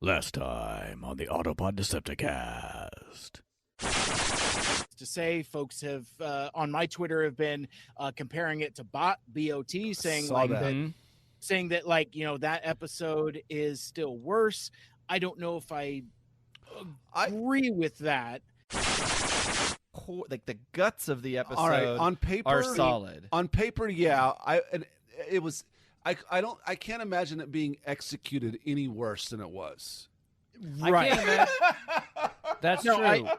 Last time on the Autopod Decepticast. To say folks have on my Twitter have been comparing it to BOT, saying saying that like, you know, that episode is still worse. I don't know if I agree with that. Like the guts of the episode, all right, on paper are solid. On paper, yeah. I can't imagine it being executed any worse than it was. Right. I can't imagine. That's true.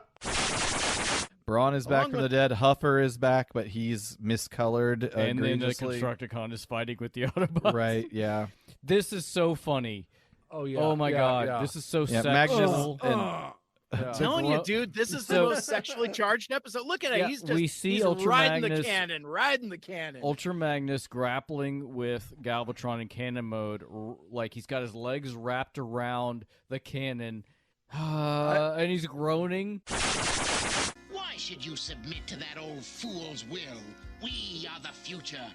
Braun is back from the dead. Huffer is back, but he's miscolored. And then the Constructicon is fighting with the Autobots. Right, yeah. This is so funny. Oh, yeah. Oh, my God. Yeah. This is so sexual. I'm telling you, dude, this is the most sexually charged episode. Look at it. He's just he's riding the cannon. Ultra Magnus grappling with Galvatron in cannon mode. Like he's got his legs wrapped around the cannon. And he's groaning. Why should you submit to that old fool's will? We are the future.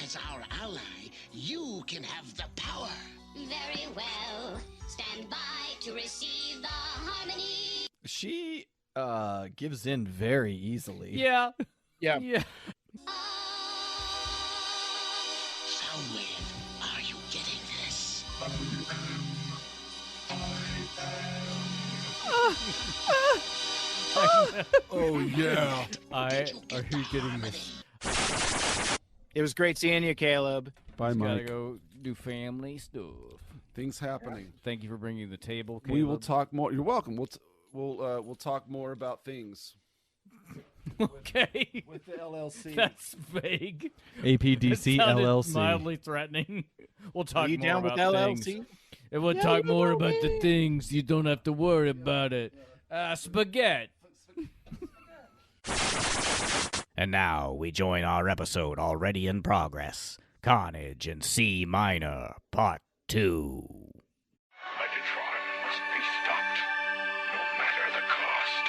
As our ally, you can have the power. Very well. Stand by to receive the harmony. She gives in very easily. Yeah. Yeah. Soundwave, are you getting this? Oh, yeah. Are you getting this? It was great seeing you, Caleb. Bye, Mike. Gotta go do family stuff. Things happening. Thank you for bringing the table, Caleb. We will talk more. You're welcome. We'll talk more about things. Okay. With the LLC. That's vague. APDC That sounded LLC. mildly threatening. We'll talk Are you more down with about LLC? things. And we'll talk more about the things. You don't have to worry about it. Spaghetti. And now we join our episode already in progress, Carnage in C minor, Part 2. Megatron must be stopped, no matter the cost.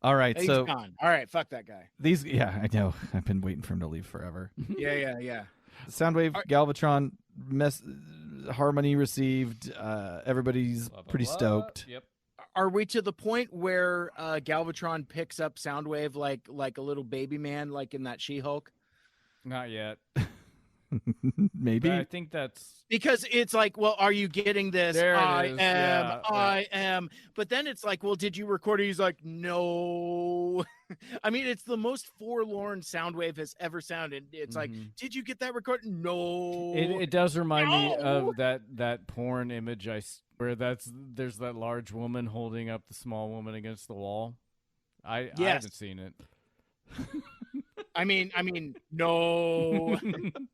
All right, He's so gone. All right, fuck that guy. I know. I've been waiting for him to leave forever. Yeah. Soundwave, Galvatron, harmony received. Everybody's pretty stoked. Yep. Are we to the point where Galvatron picks up Soundwave like a little baby man, like in that She-Hulk? Not yet. Maybe. But I think that's... Because it's like, well, are you getting this? There it I is. am. Yeah, I am. But then it's like, well, did you record it? He's like, no. I mean, it's the most forlorn Soundwave has ever sounded. It's like, did you get that recorded? No. It does remind me of that porn image where there's that large woman holding up the small woman against the wall. I haven't seen it. I mean, no.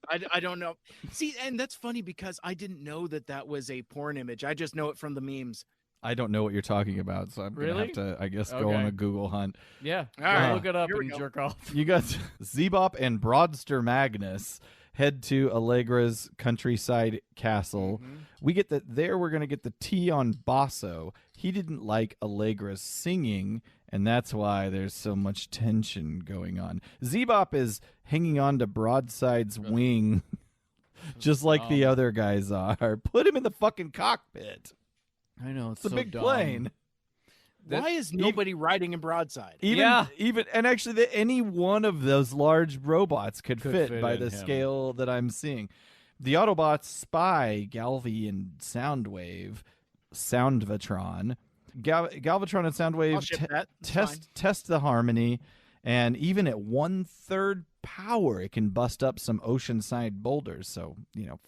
I don't know. See, and that's funny because I didn't know that was a porn image. I just know it from the memes. I don't know what you're talking about, so I'm gonna have to, I guess, go on a Google hunt. Yeah, all right, look it up here we and go. jerk off. You got Zebop and Broadster Magnus head to Allegra's countryside castle. We get that there. We're gonna get the tea on Basso. He didn't like Allegra's singing, and that's why there's so much tension going on. Zebop is hanging on to Broadside's wing, just like the other guys are. Put him in the fucking cockpit. I know It's a so big dumb. plane. Why is nobody riding in Broadside? Even and actually, any one of those large robots could fit by the him. scale that I'm seeing. The Autobots spy Galvi and Soundwave, Soundvatron. Galvatron and Soundwave test the harmony, and even at 1/3 power, it can bust up some oceanside boulders. So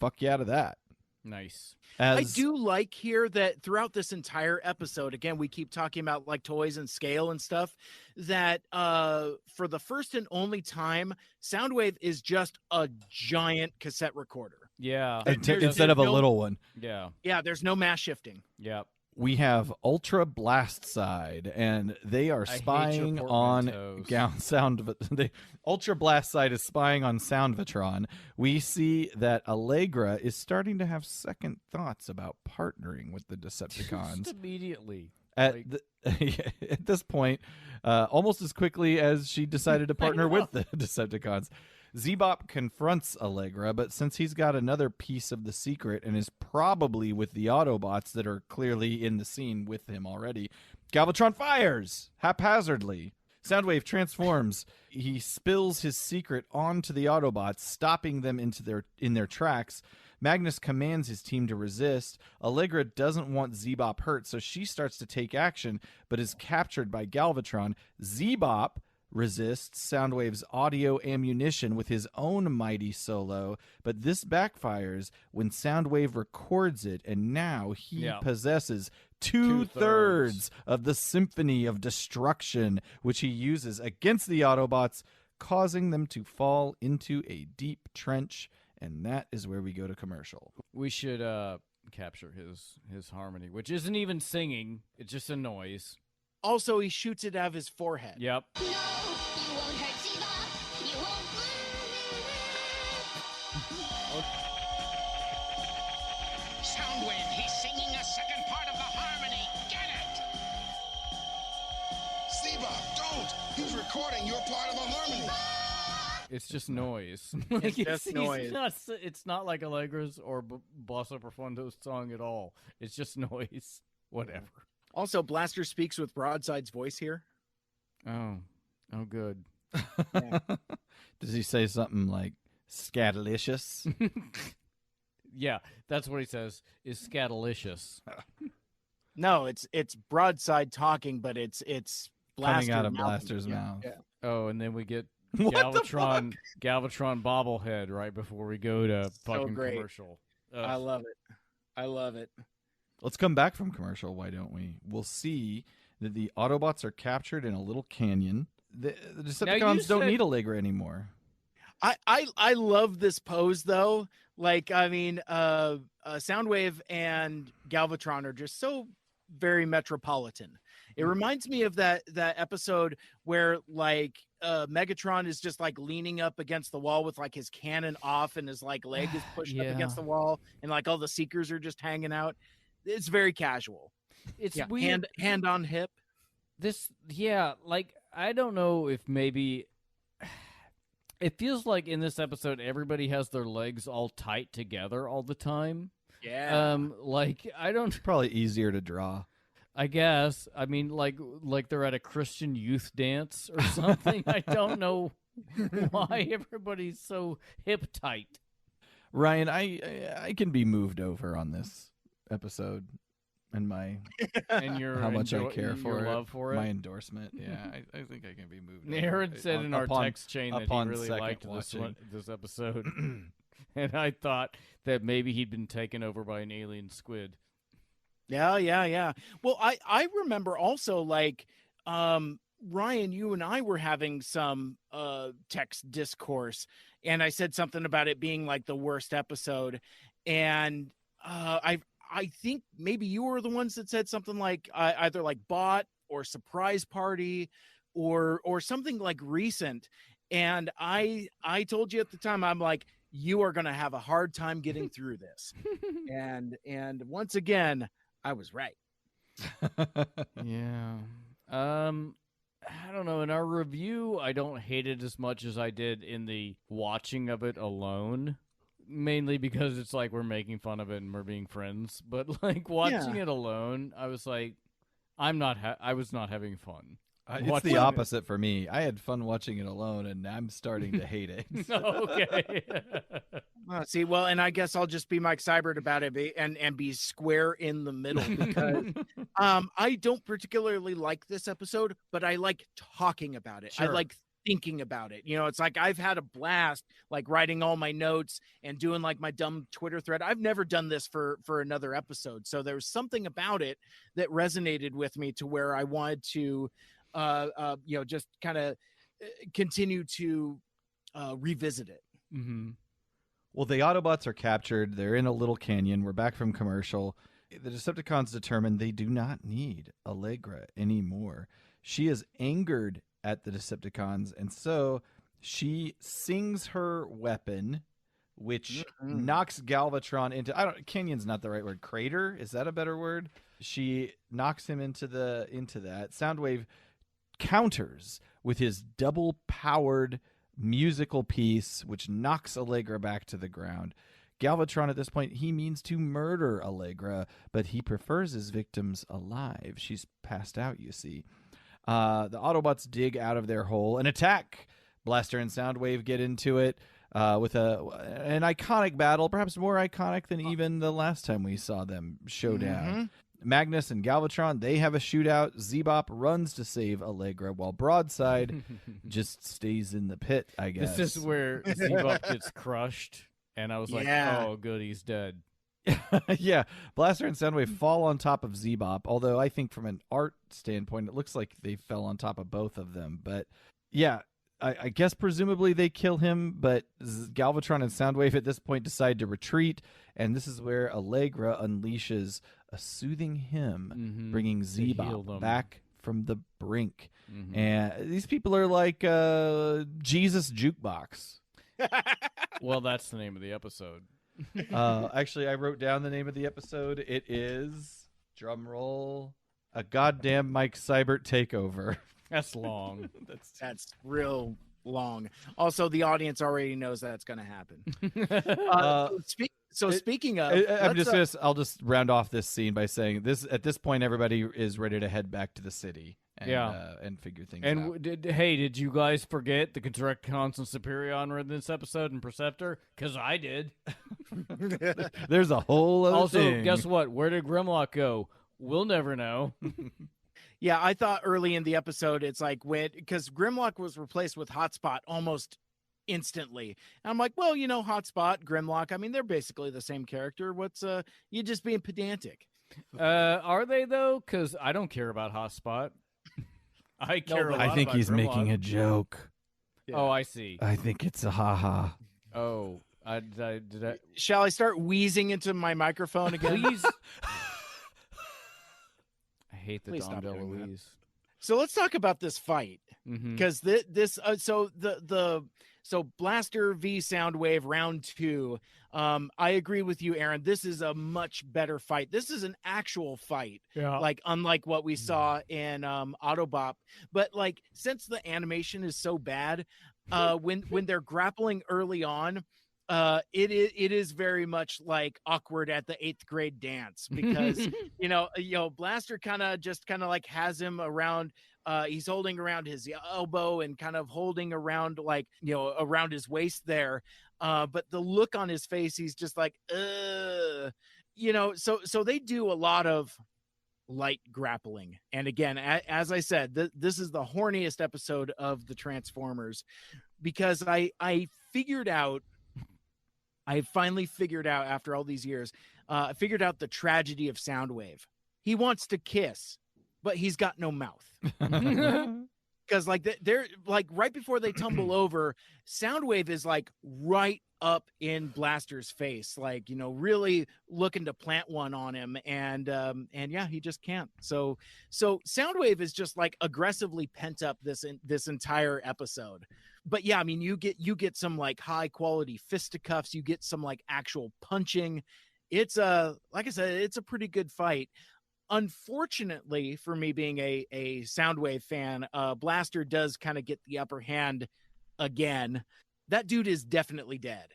fuck you out of that. Nice. I do like here that throughout this entire episode, again, we keep talking about like toys and scale and stuff, that for the first and only time, Soundwave is just a giant cassette recorder. Yeah. Instead of a little one. Yeah. Yeah, there's no mass shifting. Yeah. we have Ultra Blast Side, and they are spying on Ultra Blast Side is spying on Soundvatron. We see that Allegra is starting to have second thoughts about partnering with the Decepticons. Just immediately. At this point, almost as quickly as she decided to partner with the Decepticons. Zebop confronts Allegra, but since he's got another piece of the secret and is probably with the Autobots that are clearly in the scene with him already, Galvatron fires haphazardly. Soundwave transforms. He spills his secret onto the Autobots, stopping them in their tracks. Magnus commands his team to resist. Allegra doesn't want Zebop hurt, so she starts to take action, but is captured by Galvatron. Zebop resists Soundwave's audio ammunition with his own mighty solo, but this backfires when Soundwave records it, and now he possesses two-thirds of the Symphony of Destruction, which he uses against the Autobots, causing them to fall into a deep trench, and that is where we go to commercial. We should capture his harmony, which isn't even singing, it's just a noise. Also, he shoots it out of his forehead. Yep. No, you won't hurt Zebop. You won't. Soundwave, he's singing a second part of the harmony. Get it! Zebop, don't! He's recording your part of the harmony. It's just noise. It's just noise. It's not like Allegra's or Bossa Profundo's song at all. It's just noise. Whatever. Also, Blaster speaks with Broadside's voice here. Oh, good. Yeah. Does he say something like scatalicious? Yeah, that's what he says. Is scatalicious. No, it's Broadside talking, but it's Blaster coming out of mouthing. Blaster's mouth. Yeah. Oh, and then we get What Galvatron bobblehead right before we go to fucking great. commercial. I love it. Let's come back from commercial, why don't we? We'll see that the Autobots are captured in a little canyon. The Decepticons don't need Allegra anymore. I love this pose, though. Like, I mean, Soundwave and Galvatron are just so very metropolitan. It reminds me of that episode where, like, Megatron is just, like, leaning up against the wall with, like, his cannon off and his, like, leg is pushed up against the wall, and, like, all the Seekers are just hanging out. It's very casual. It's weird. Hand on hip. Like, I don't know if maybe it feels like in this episode everybody has their legs all tight together all the time. Yeah. Like, I don't. Probably easier to draw. I guess. I mean, like they're at a Christian youth dance or something. I don't know why everybody's so hip tight. Ryan, I can be moved over on this episode and my how much I care for your love for it. My endorsement. Yeah, I think I can be moved. Aaron over. said in our text chain that he really liked this episode, and I thought that maybe he'd been taken over by an alien squid. Yeah. Well, I remember also, like, Ryan, you and I were having some text discourse, and I said something about it being like the worst episode, and I think maybe you were the ones that said something like either like Bot or Surprise Party or something like recent, and I told you at the time, I'm like, you are going to have a hard time getting through this, and once again, I was right. Yeah. I don't know. In our review, I don't hate it as much as I did in the watching of it alone. Mainly because it's like we're making fun of it and we're being friends. But like watching it alone, I was like, I was not having fun. It's the opposite for me. I had fun watching it alone, and I'm starting to hate it. Okay. See, well, and I guess I'll just be Mike Seibert about it and be square in the middle, because I don't particularly like this episode, but I like talking about it. Sure. I like thinking about it. You know, it's like I've had a blast, like writing all my notes and doing like my dumb Twitter thread. I've never done this for another episode, so there was something about it that resonated with me to where I wanted to just kind of continue to revisit it. Mm-hmm. Well, the Autobots are captured. They're in a little canyon. We're back from commercial. The Decepticons determine they do not need Allegra anymore. She is angered at the Decepticons, and so she sings her weapon, which knocks Galvatron into Canyon's not the right word. Crater? Is that a better word? She knocks him into that. Soundwave counters with his double-powered musical piece, which knocks Allegra back to the ground. Galvatron, at this point, he means to murder Allegra, but he prefers his victims alive. She's passed out, you see. The Autobots dig out of their hole and attack. Blaster and Soundwave get into it with an iconic battle, perhaps more iconic than even the last time we saw them show down. Magnus and Galvatron, they have a shootout. Zebop runs to save Allegra, while Broadside just stays in the pit, I guess. This is where Zebop gets crushed, and I was like, oh, good, he's dead. Yeah, Blaster and Soundwave fall on top of Zebop, although I think from an art standpoint, it looks like they fell on top of both of them. But yeah, I guess presumably they kill him, but Galvatron and Soundwave at this point decide to retreat, and this is where Allegra unleashes a soothing hymn, bringing Zebop back from the brink. And these people are like Jesus Jukebox. Well, that's the name of the episode. Actually, I wrote down the name of the episode. It is, drum roll, a goddamn Mike Seibert takeover. That's long. That's real long. Also, the audience already knows that's going to happen. Speaking of, I'll just round off this scene by saying this. At this point, everybody is ready to head back to the city and figure things out. And did you guys forget the Constructicons and Superion were in this episode in Preceptor? Because I did. There's a whole other thing. Guess what? Where did Grimlock go? We'll never know. Yeah, I thought early in the episode, it's like because Grimlock was replaced with Hotspot almost instantly. And I'm like, well, Hotspot, Grimlock, I mean, they're basically the same character. What's you just being pedantic? Are they though? Because I don't care about Hotspot. I care. I think he's making a joke. Yeah. Oh, I see. I think it's a haha. Oh, did I? Shall I start wheezing into my microphone again? Please. I hate the Don DeLuise. So let's talk about this fight, because so Blaster v Soundwave round 2. I agree with you, Aaron. This is a much better fight. This is an actual fight, like unlike what we saw in Autobot. But like, since the animation is so bad, when they're grappling early on, it is very much like awkward at the 8th grade dance, because Blaster kind of like has him around. He's holding around his elbow and kind of holding around around his waist there. But the look on his face, he's just like, so they do a lot of light grappling. And again, as I said, this is the horniest episode of the Transformers, because I finally figured out after all these years, I figured out the tragedy of Soundwave. He wants to kiss, but he's got no mouth. Because they're like right before they tumble over, Soundwave is like right up in Blaster's face, like, really looking to plant one on him, and yeah, he just can't. So Soundwave is just like aggressively pent up this entire episode. But yeah, I mean, you get some like high quality fisticuffs, you get some like actual punching. It's like I said, it's a pretty good fight. Unfortunately for me, being a Soundwave fan, Blaster does kind of get the upper hand again. That dude is definitely dead.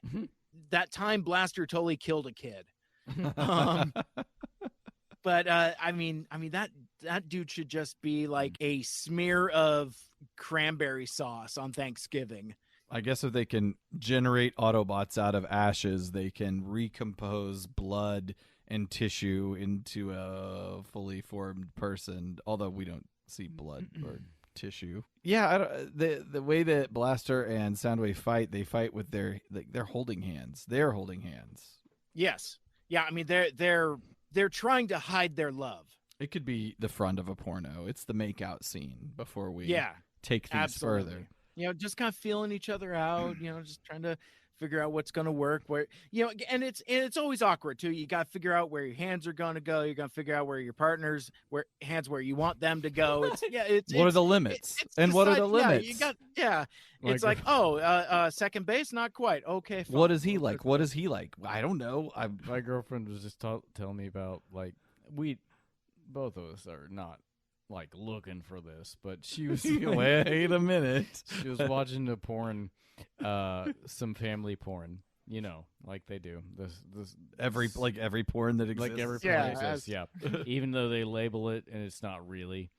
That time Blaster totally killed a kid. But I mean that dude should just be like a smear of cranberry sauce on Thanksgiving. I guess if they can generate Autobots out of ashes, they can recompose blood and tissue into a fully formed person, although we don't see blood or tissue. Yeah, the way that Blaster and Soundwave fight, they fight with they're holding hands. They're holding hands. Yes. Yeah, I mean they're trying to hide their love. It could be the front of a porno. It's the make-out scene before we take things further. Just kind of feeling each other out, just trying to figure out what's going to work, where, you know, and it's always awkward too. You got to figure out where your hands are going to go. You're going to figure out where your partner's hands where you want them to go. What are the limits? And what are the limits? It's like, second base, not quite. Okay, fine. What is he like? What is he like? I don't know. My girlfriend was just telling me about, like, both of us are not like looking for this, but she was wait a minute. She was watching the porn, some family porn, you know, like they do. This every porn that exists. Like every porn exists, yeah. Even though they label it and it's not really.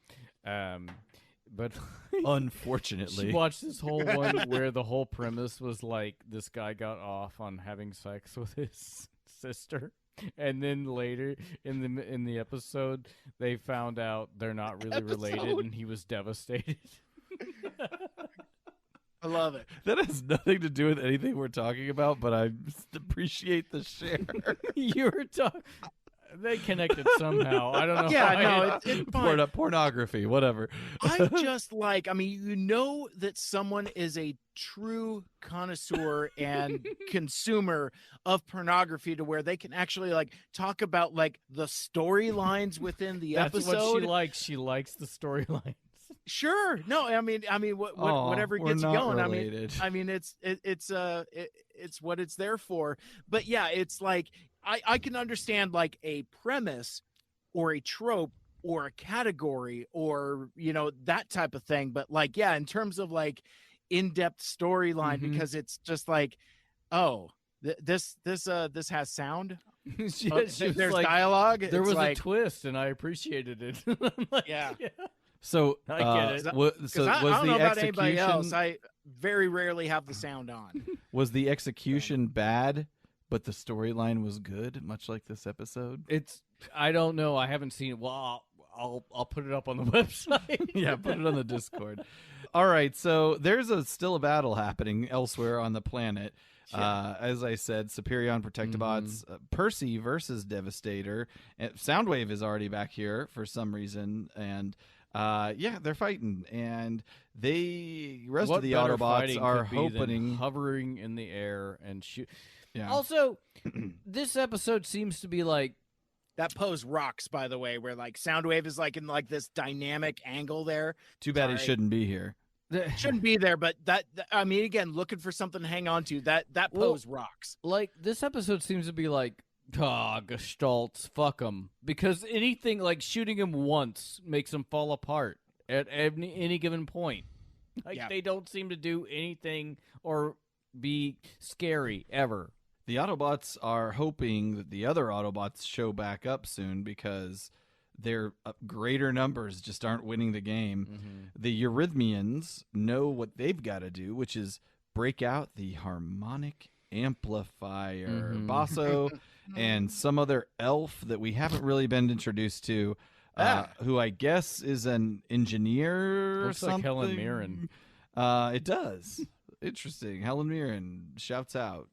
But unfortunately, she watched this whole one where the whole premise was like this guy got off on having sex with his sister. And then later in the episode, they found out they're not really related, and he was devastated. I love it. That has nothing to do with anything we're talking about, but I appreciate the share. You were talking. They connected somehow. I don't know. Yeah, it's pornography, whatever. I just like, I mean, you know that someone is a true connoisseur and consumer of pornography to where they can actually like talk about like the storylines within the That's episode. What she likes. She likes the storylines. Sure. No, I mean, whatever gets you going. Related. I mean, it's what it's there for. But yeah, it's like I can understand like a premise or a trope or a category or, you know, that type of thing. But like, yeah, in terms of like in-depth storyline, because it's just like, oh, this has sound. There's like, dialogue. There was a twist, and I appreciated it. Like, yeah. So I get it. I don't know about anybody else. I very rarely have the sound on. Was the execution bad, but the storyline was good, much like this episode? I don't know. I haven't seen it. Well, I'll put it up on the website. Yeah, put it on the Discord. All right, so there's still a battle happening elsewhere on the planet. As I said, Superion Protectobots, Percy versus Devastator. And Soundwave is already back here for some reason, and they're fighting, and the rest of the Autobots are hovering in the air and shoot. Yeah. Also, this episode seems to be like that pose rocks. By the way, where like Soundwave is like in like this dynamic angle there. Too bad he shouldn't be here. Shouldn't be there, but that I mean, again, looking for something to hang on to. That pose rocks. Like this episode seems to be like, Gestalts, fuck them. Because anything like shooting him once makes him fall apart at any given point. Like they don't seem to do anything or be scary ever. The Autobots are hoping that the other Autobots show back up soon because their greater numbers just aren't winning the game. The Eurythmians know what they've got to do, which is break out the harmonic amplifier. Basso and some other elf that we haven't really been introduced to, who I guess is an engineer or something. Like Helen Mirren. It does. Interesting. Helen Mirren shouts out.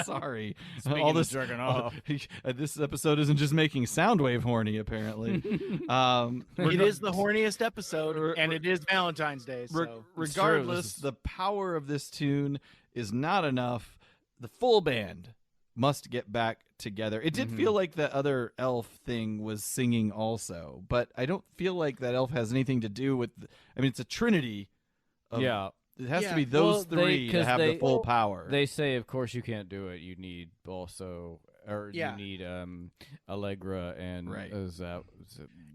Sorry. All this jerking off. This episode isn't just making Soundwave horny, apparently. It is the horniest episode, and it is Valentine's Day. So. Regardless, the power of this tune is not enough. The full band must get back together. It did feel like the other elf thing was singing also, but I don't feel like that elf has anything to do with... I mean, it's a trinity of... Yeah. It has to be those three to have the full power. They say, of course, you can't do it. You need also, you need Allegra and and Zaphod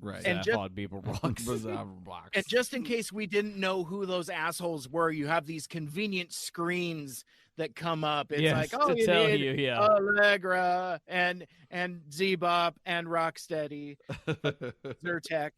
Beeblebrox. And just in case we didn't know who those assholes were, you have these convenient screens that come up. It's like, oh, you need Allegra and Zebop and Rocksteady, Zyrtec.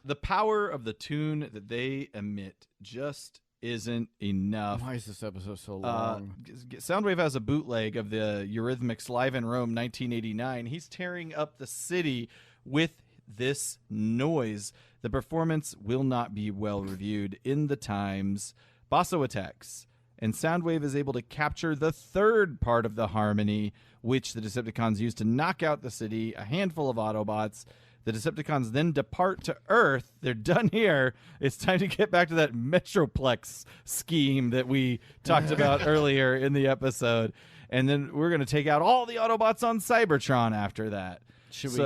The power of the tune that they emit just isn't enough. Why is this episode so long? Soundwave has a bootleg of the Eurythmics Live in Rome 1989. He's tearing up the city with this noise. The performance will not be well reviewed in the Times. Basso attacks, and Soundwave is able to capture the third part of the harmony, which the Decepticons use to knock out the city, a handful of Autobots. The Decepticons then depart to Earth. They're done here. It's time to get back to that Metroplex scheme that we talked about earlier in the episode. And then we're going to take out all the Autobots on Cybertron after that. Should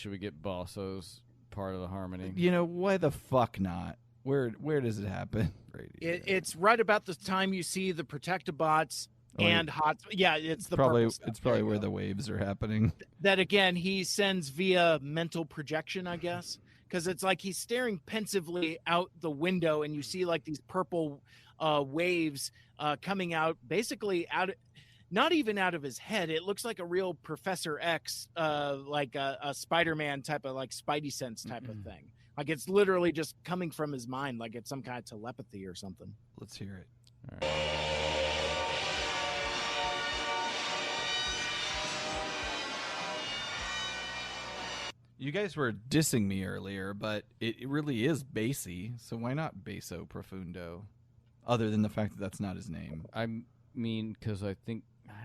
we get Bosso's part of the harmony? You know, why the fuck not? Where does it happen? It's right about the time you see the Protectobots and Hot. Yeah, it's the probably stuff. it's probably where the waves are happening. That again, he sends via mental projection, I guess, because it's like he's staring pensively out the window, and you see like these purple waves coming out, basically out. Not even out of his head. It looks like a real Professor X, like a Spider-Man type of like Spidey sense type of thing. Like it's literally just coming from his mind, like it's some kind of telepathy or something. Let's hear it. All right. You guys were dissing me earlier, but it really is bassy, so why not basso profundo? Other than the fact that that's not his name. I mean, because I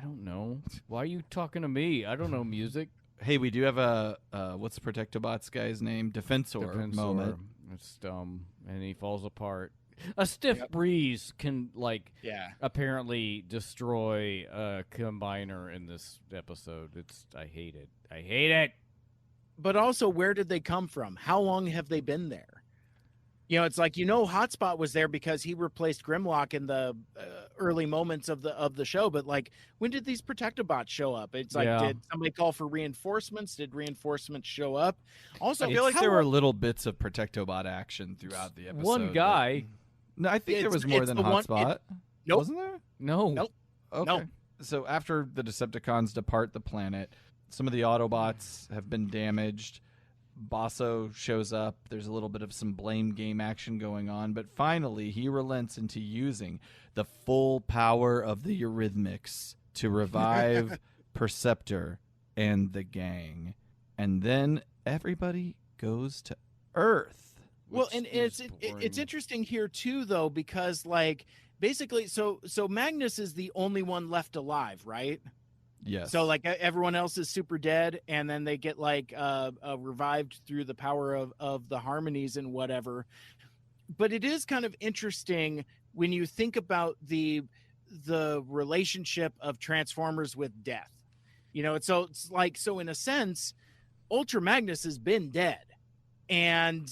don't know. Why are you talking to me? I don't know music. Hey, we do have a, what's Protectobots guy's name? Defensor moment. It's dumb, and he falls apart. A stiff breeze can, apparently destroy a combiner in this episode. I hate it. I hate it. But also, where did they come from? How long have they been there? You know, it's like, Hotspot was there because he replaced Grimlock in the early moments of the show. But like, when did these Protectobots show up? It's like, did somebody call for reinforcements? Did reinforcements show up? Also, I feel like there were little bits of Protectobot action throughout the episode. One guy. No, I think there was more than Hotspot. Nope. Wasn't there? No. Nope. Okay. Nope. So after the Decepticons depart the planet, some of the Autobots have been damaged. Bosso shows up. There's a little bit of some blame game action going on, but finally he relents into using the full power of the Eurythmics to revive Preceptor and the gang. And then everybody goes to Earth. Well, and it's interesting here too, though, because like basically, so Magnus is the only one left alive, right? Yes. So like everyone else is super dead, and then they get like revived through the power of the harmonies and whatever. But it is kind of interesting when you think about the relationship of Transformers with death. It's like, so in a sense, Ultra Magnus has been dead, and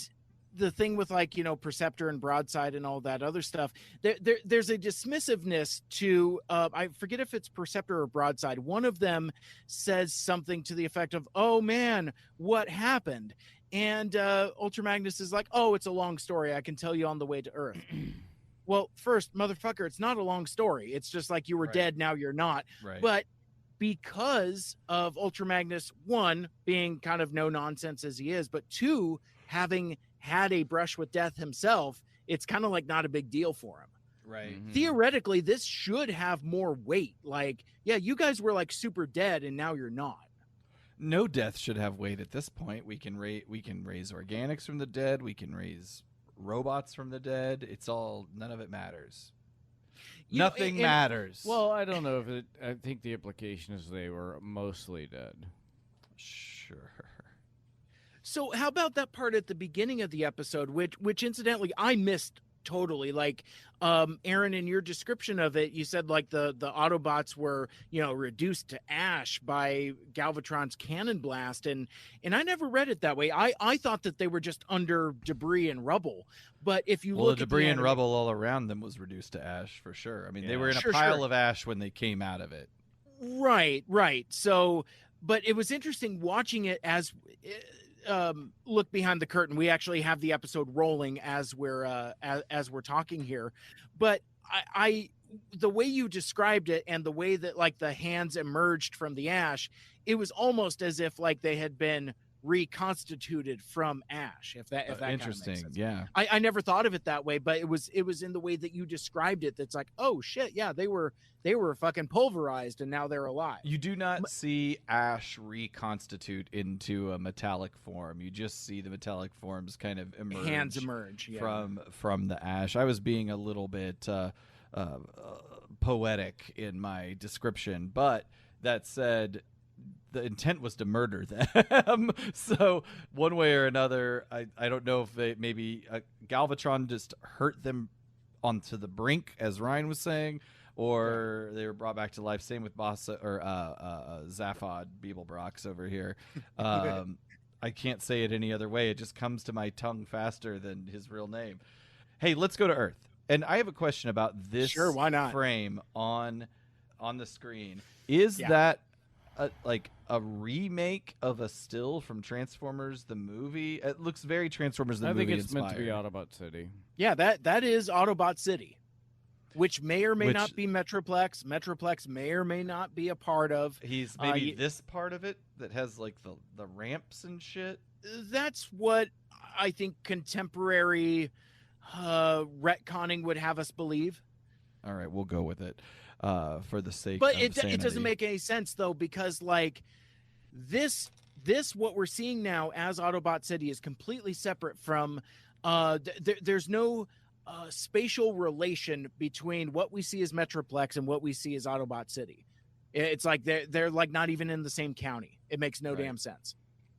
the thing with like, Preceptor and Broadside and all that other stuff, there's a dismissiveness to, I forget if it's Preceptor or Broadside. One of them says something to the effect of, oh man, what happened? And Ultra Magnus is like, oh, it's a long story. I can tell you on the way to Earth. Well, first, motherfucker, it's not a long story. It's just like you were dead, now you're not. Right. But because of Ultra Magnus, one, being kind of no nonsense as he is, but two, having had a brush with death himself, it's kind of like not a big deal for him. Right. Mm-hmm. Theoretically, this should have more weight. Like, yeah, you guys were like super dead and now you're not. No death should have weight at this point. We can raise organics from the dead. We can raise robots from the dead. None of it matters. Nothing matters. Well, I don't know if it. I think the implication is they were mostly dead. Sure. So how about that part at the beginning of the episode, which incidentally I missed totally? Like, Aaron, in your description of it, you said like the Autobots were, reduced to ash by Galvatron's cannon blast, and I never read it that way. I thought that they were just under debris and rubble. But if you look the debris and rubble all around them was reduced to ash for sure. I mean, they were in a pile of ash when they came out of it. Right. So, but it was interesting watching it as. Look behind the curtain. We actually have the episode rolling as we're talking here, but I the way you described it and the way that like the hands emerged from the ash, it was almost as if like they had been reconstituted from ash. If that interesting, kind of makes sense. Yeah. I never thought of it that way, but it was in the way that you described it. That's like, oh shit, yeah, they were fucking pulverized and now they're alive. You do not see ash reconstitute into a metallic form. You just see the metallic forms kind of emerge. Hands emerge, yeah. from the ash. I was being a little bit poetic in my description, but that said, the intent was to murder them. So one way or another, I don't know if they maybe Galvatron just hurt them onto the brink, as Ryan was saying, or they were brought back to life. Same with Zaphod Beeblebrox over here. I can't say it any other way. It just comes to my tongue faster than his real name. Hey, let's go to Earth. And I have a question about this why not? frame on the screen. Is that like a remake of a still from Transformers the movie? It looks very Transformers the movie I think it's inspired. meant to be Autobot City. Yeah, that is Autobot City, which may or may not be Metroplex. Metroplex may or may not be a part of. He's maybe this part of it that has like the ramps and shit. That's what I think contemporary retconning would have us believe. All right, we'll go with it for the sake but of it sanity. doesn't make any sense though, because like this what we're seeing now as Autobot City is completely separate from there's no spatial relation between what we see as Metroplex and what we see as Autobot City. It's like they're like not even in the same county. It makes no damn sense.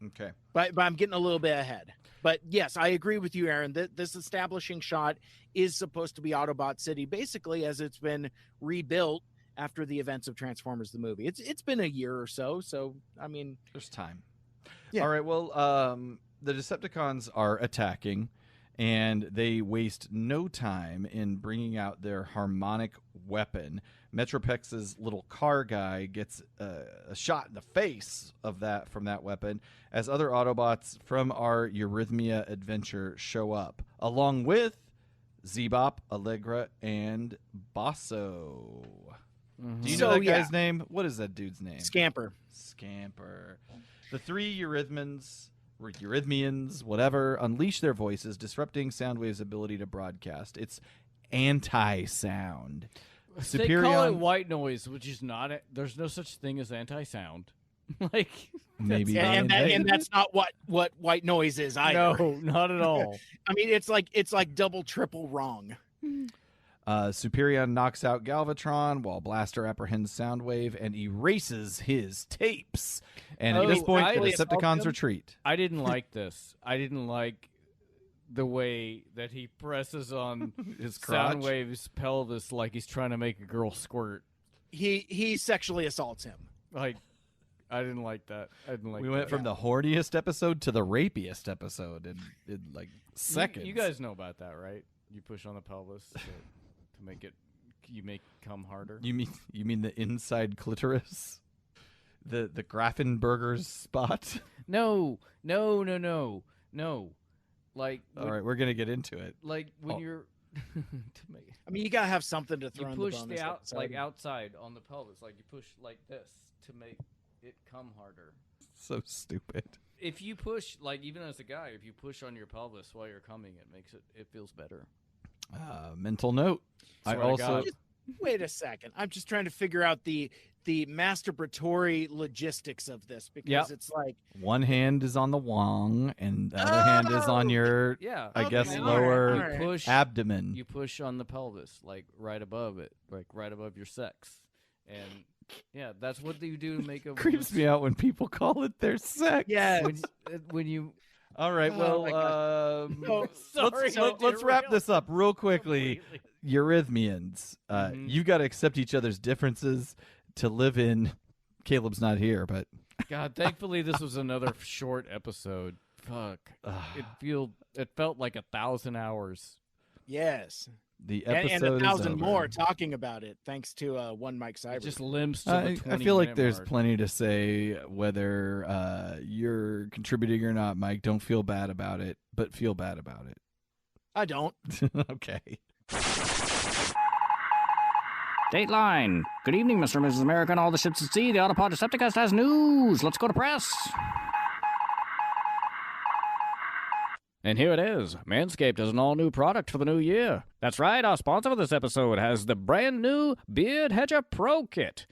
Okay. But I'm getting a little bit ahead. But yes, I agree with you, Aaron. This establishing shot is supposed to be Autobot City, basically as it's been rebuilt after the events of Transformers the movie. It's been a year or so, I mean, there's time. Yeah. All right, well, the Decepticons are attacking, and they waste no time in bringing out their harmonic weapon. Metropex's little car guy gets a shot in the face from that weapon as other Autobots from our Eurythmia adventure show up, along with Zebop, Allegra, and Basso. Do you know that guy's name? What is that dude's name? Scamper. The three Eurythmians, whatever, unleash their voices, disrupting Soundwave's ability to broadcast. It's anti-sound. They call it white noise, which is not. There's no such thing as anti-sound. Like maybe, and that's not what white noise is either. No, not at all. I mean, it's like double, triple wrong. Superion knocks out Galvatron while Blaster apprehends Soundwave and erases his tapes. And at this point, the Decepticons retreat. I didn't like this. I didn't like the way that he presses on his crotch? Soundwave's pelvis like he's trying to make a girl squirt. He sexually assaults him. Like, I didn't like that. We went from the horniest episode to the rapiest episode in like seconds. You guys know about that, right? You push on the pelvis to make it, come harder. You mean the inside clitoris, the Grafenberger's spot? No. Like, all right, we're gonna get into it. Like when you're. I mean, you gotta have something to throw. You push outside on the pelvis, like you push like this to make it come harder. So stupid. If you push, like even as a guy, if you push on your pelvis while you're coming, it feels better. Mental note. Wait a second. I'm just trying to figure out the masturbatory logistics of this, because it's like one hand is on the wang and the other hand is on your lower abdomen. You push on the pelvis, like right above it, like right above your sex, and that's what you do to make a. Creeps me out when people call it their sex. Yeah, when you. All right, well, let's wrap this up real quickly. Eurythmians, you got to accept each other's differences to live in. Caleb's not here, but God, thankfully this was another short episode. Fuck, it felt like 1,000 hours. Yes, the episode and 1,000 more talking about it, thanks to one Mike Seibert. It just limps to the 20 I feel like there's mark. plenty to say, whether you're contributing or not, Mike. Don't feel bad about it, but feel bad about it. I don't. Okay. Dateline. Good evening, Mr. and Mrs. America and all the ships at sea. The Autopod Decepticast has news. Let's go to press. And here it is. Manscaped has an all-new product for the new year. That's right, our sponsor for this episode has the brand new Beard Hedger Pro Kit.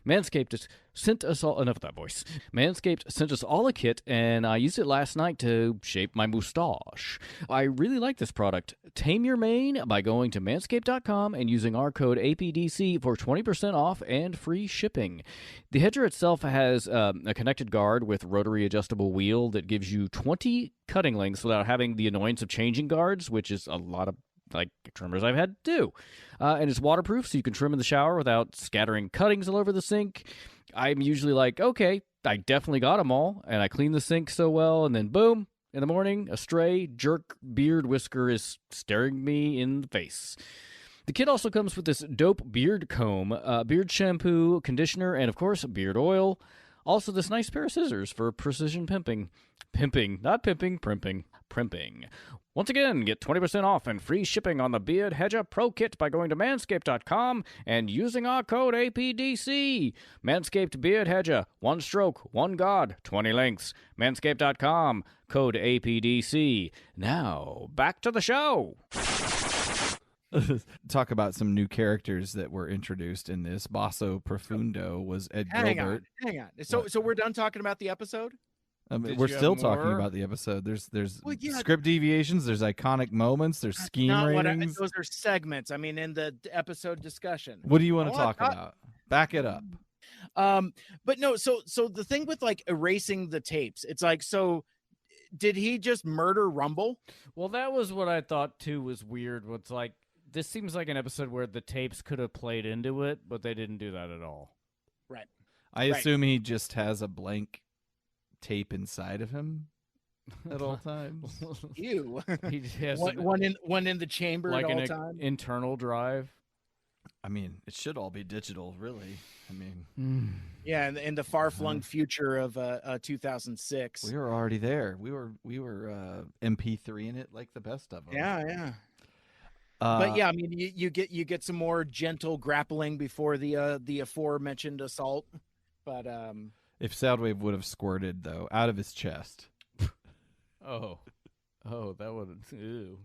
Manscaped sent us all, enough of that voice. Manscaped sent us all a kit, and I used it last night to shape my mustache. I really like this product. Tame your mane by going to manscaped.com and using our code APDC for 20% off and free shipping. The hedger itself has a connected guard with rotary adjustable wheel that gives you 20 cutting lengths without having the annoyance of changing guards, which is a lot of like trimmers I've had to do. And it's waterproof, so you can trim in the shower without scattering cuttings all over the sink. I'm usually like, okay, I definitely got them all, and I clean the sink so well, and then boom, in the morning, a stray jerk beard whisker is staring me in the face. The kit also comes with this dope beard comb, beard shampoo, conditioner, and of course, beard oil. Also, this nice pair of scissors for precision pimping. Pimping, not pimping, primping. Once again, get 20% off and free shipping on the Beard Hedger Pro Kit by going to manscaped.com and using our code APDC. Manscaped Beard Hedger, 1 stroke, 1 guard, 20 lengths. Manscaped.com, code APDC. Now, back to the show. Talk about some new characters that were introduced in this. Basso Profundo was Ed Gilbert. Hang on. So we're done talking about the episode? We're still talking about the episode. There's script deviations. There's iconic moments. There's scheme ratings. Those are segments. I mean, in the episode discussion. What do you want to talk about? Back it up. But no. So the thing with like erasing the tapes, it's like, so did he just murder Rumble? Well, that was what I thought too was weird. What's like, this seems like an episode where the tapes could have played into it, but they didn't do that at all. Right. I assume he just has a blank tape inside of him at all times. Ew. He has one in the chamber like at all an times. Internal drive. I mean, it should all be digital, really. I mean, yeah, in the far-flung future of 2006. We were already there. We were MP3 in it like the best of them. Yeah. But yeah, I mean, you get some more gentle grappling before the aforementioned assault. But if Soundwave would have squirted though out of his chest. Oh, that would ew.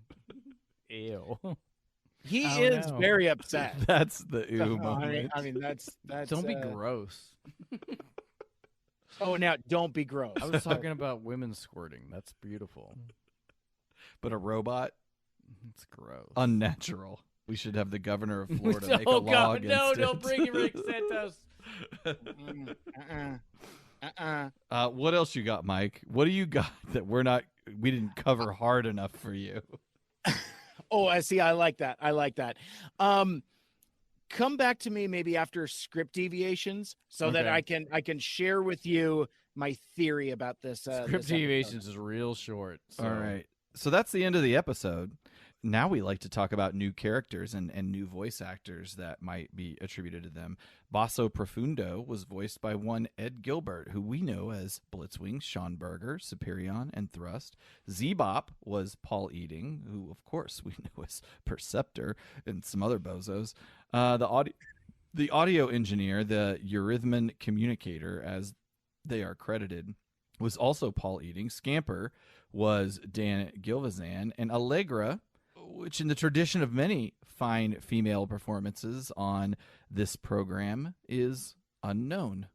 He is very upset. That's the ew moment. I mean, that's don't be gross. Oh, now don't be gross. I was talking about women squirting. That's beautiful. But a robot? It's gross. Unnatural. We should have the governor of Florida make a law God, against no, it. don't bring it, Rick Santos. What else you got, Mike? What do you got that we didn't cover hard enough for you? Oh, I see. I like that. Come back to me maybe after script deviations so that I can share with you my theory about this. Script deviations is real short. So. All right. So that's the end of the episode. Now we like to talk about new characters and new voice actors that might be attributed to them. Basso Profundo was voiced by one Ed Gilbert, who we know as Blitzwing, Sean Berger, Superion, and Thrust. Zebop was Paul Eating, who, of course, we know as Preceptor and some other bozos. The audio engineer, the Eurythmian communicator, as they are credited, was also Paul Eating. Scamper was Dan Gilvazan, and Allegra, which in the tradition of many fine female performances on this program, is unknown.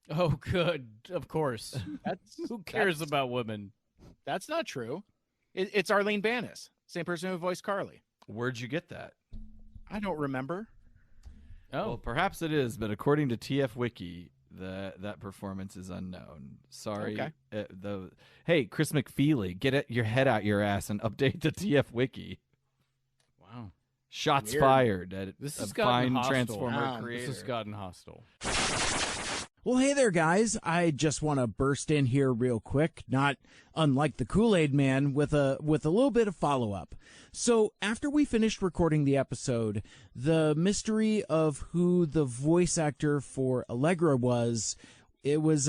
Oh, good. Of course. Who cares about women? That's not true. It's Arlene Banis, same person who voiced Carly. Where'd you get that? I don't remember. Oh, well, perhaps it is, but according to TF Wiki, that performance is unknown. Sorry. Okay. Hey, Chris McFeely, get your head out your ass and update the TF Wiki. Wow. Shots fired at this a fine Transformer wow. creator. This has gotten hostile. Well, hey there, guys. I just want to burst in here real quick, not unlike the Kool-Aid Man, with a little bit of follow-up. So after we finished recording the episode, the mystery of who the voice actor for Allegra was, it was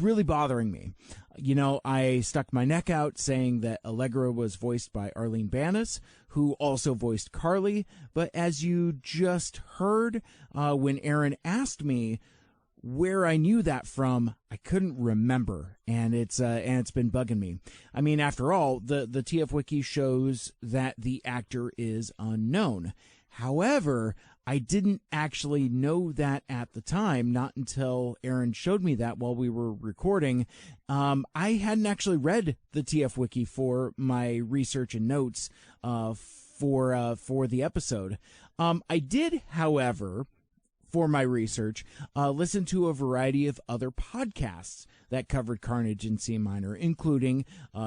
really bothering me. You know, I stuck my neck out saying that Allegra was voiced by Arlene Banis, who also voiced Carly. But as you just heard, when Aaron asked me where I knew that from, I couldn't remember, and it's been bugging me. I mean, after all, the TF Wiki shows that the actor is unknown. However, I didn't actually know that at the time, not until Aaron showed me that while we were recording. I hadn't actually read the TF Wiki for my research and notes for the episode. I did, however, for my research, listen to a variety of other podcasts that covered Carnage in C minor, including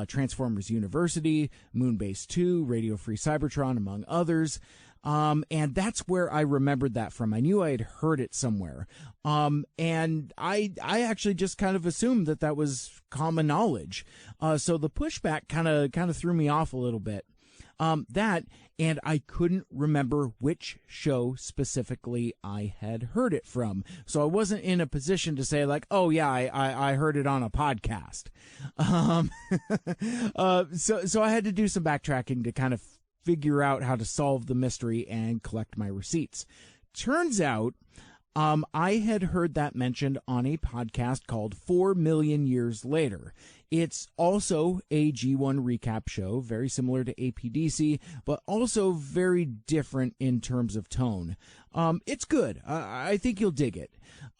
Transformers University, Moonbase 2, Radio Free Cybertron, among others. And that's where I remembered that from. I knew I had heard it somewhere. And I actually just kind of assumed that was common knowledge. So the pushback kind of threw me off a little bit. And I couldn't remember which show specifically I had heard it from. So I wasn't in a position to say like, oh yeah, I heard it on a podcast. So I had to do some backtracking to kind of figure out how to solve the mystery and collect my receipts. Turns out, I had heard that mentioned on a podcast called 4 Million Years Later. It's also a G1 recap show, very similar to APDC, but also very different in terms of tone. It's good. I think you'll dig it.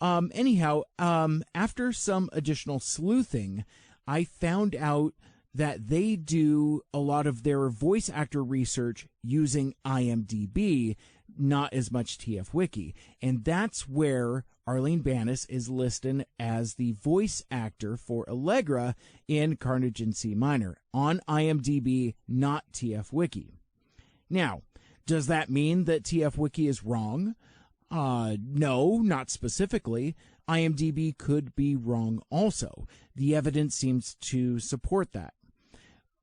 Anyhow, after some additional sleuthing, I found out that they do a lot of their voice actor research using IMDb, not as much TF Wiki. And that's where Arlene Banis is listed as the voice actor for Allegra in Carnage in C minor on IMDb, not TF Wiki. Now, does that mean that TF Wiki is wrong? No, not specifically. IMDb could be wrong also. The evidence seems to support that.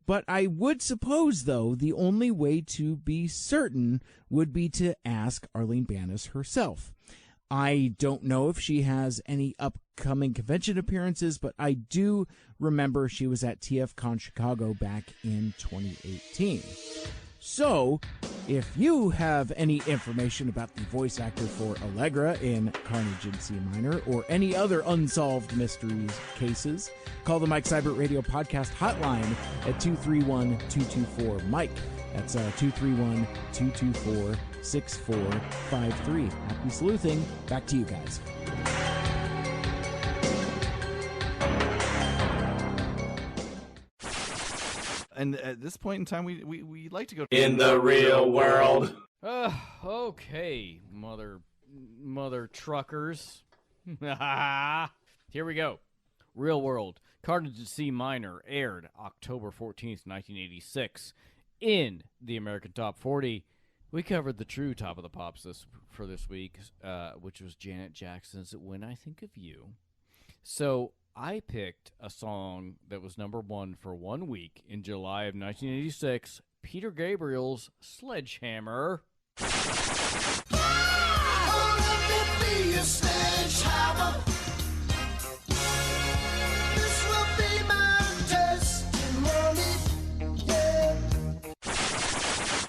But I would suppose, though, the only way to be certain would be to ask Arlene Banis herself. I don't know if she has any upcoming convention appearances, but I do remember she was at TFCon Chicago back in 2018. So, if you have any information about the voice actor for Allegra in Carnage in C minor or any other unsolved mysteries cases, call the Mike Seibert Radio Podcast hotline at 231-224-MIKE. That's 231-224-6453. Happy sleuthing. Back to you guys. And at this point in time, we like to go in the real world. Okay, mother truckers. Here we go. Real world. Carnage in C minor aired October 14th, 1986. In the American Top 40, we covered the true Top of the Pops for this week, which was Janet Jackson's When I Think of You. So I picked a song that was number one for 1 week in July of 1986, Peter Gabriel's Sledgehammer.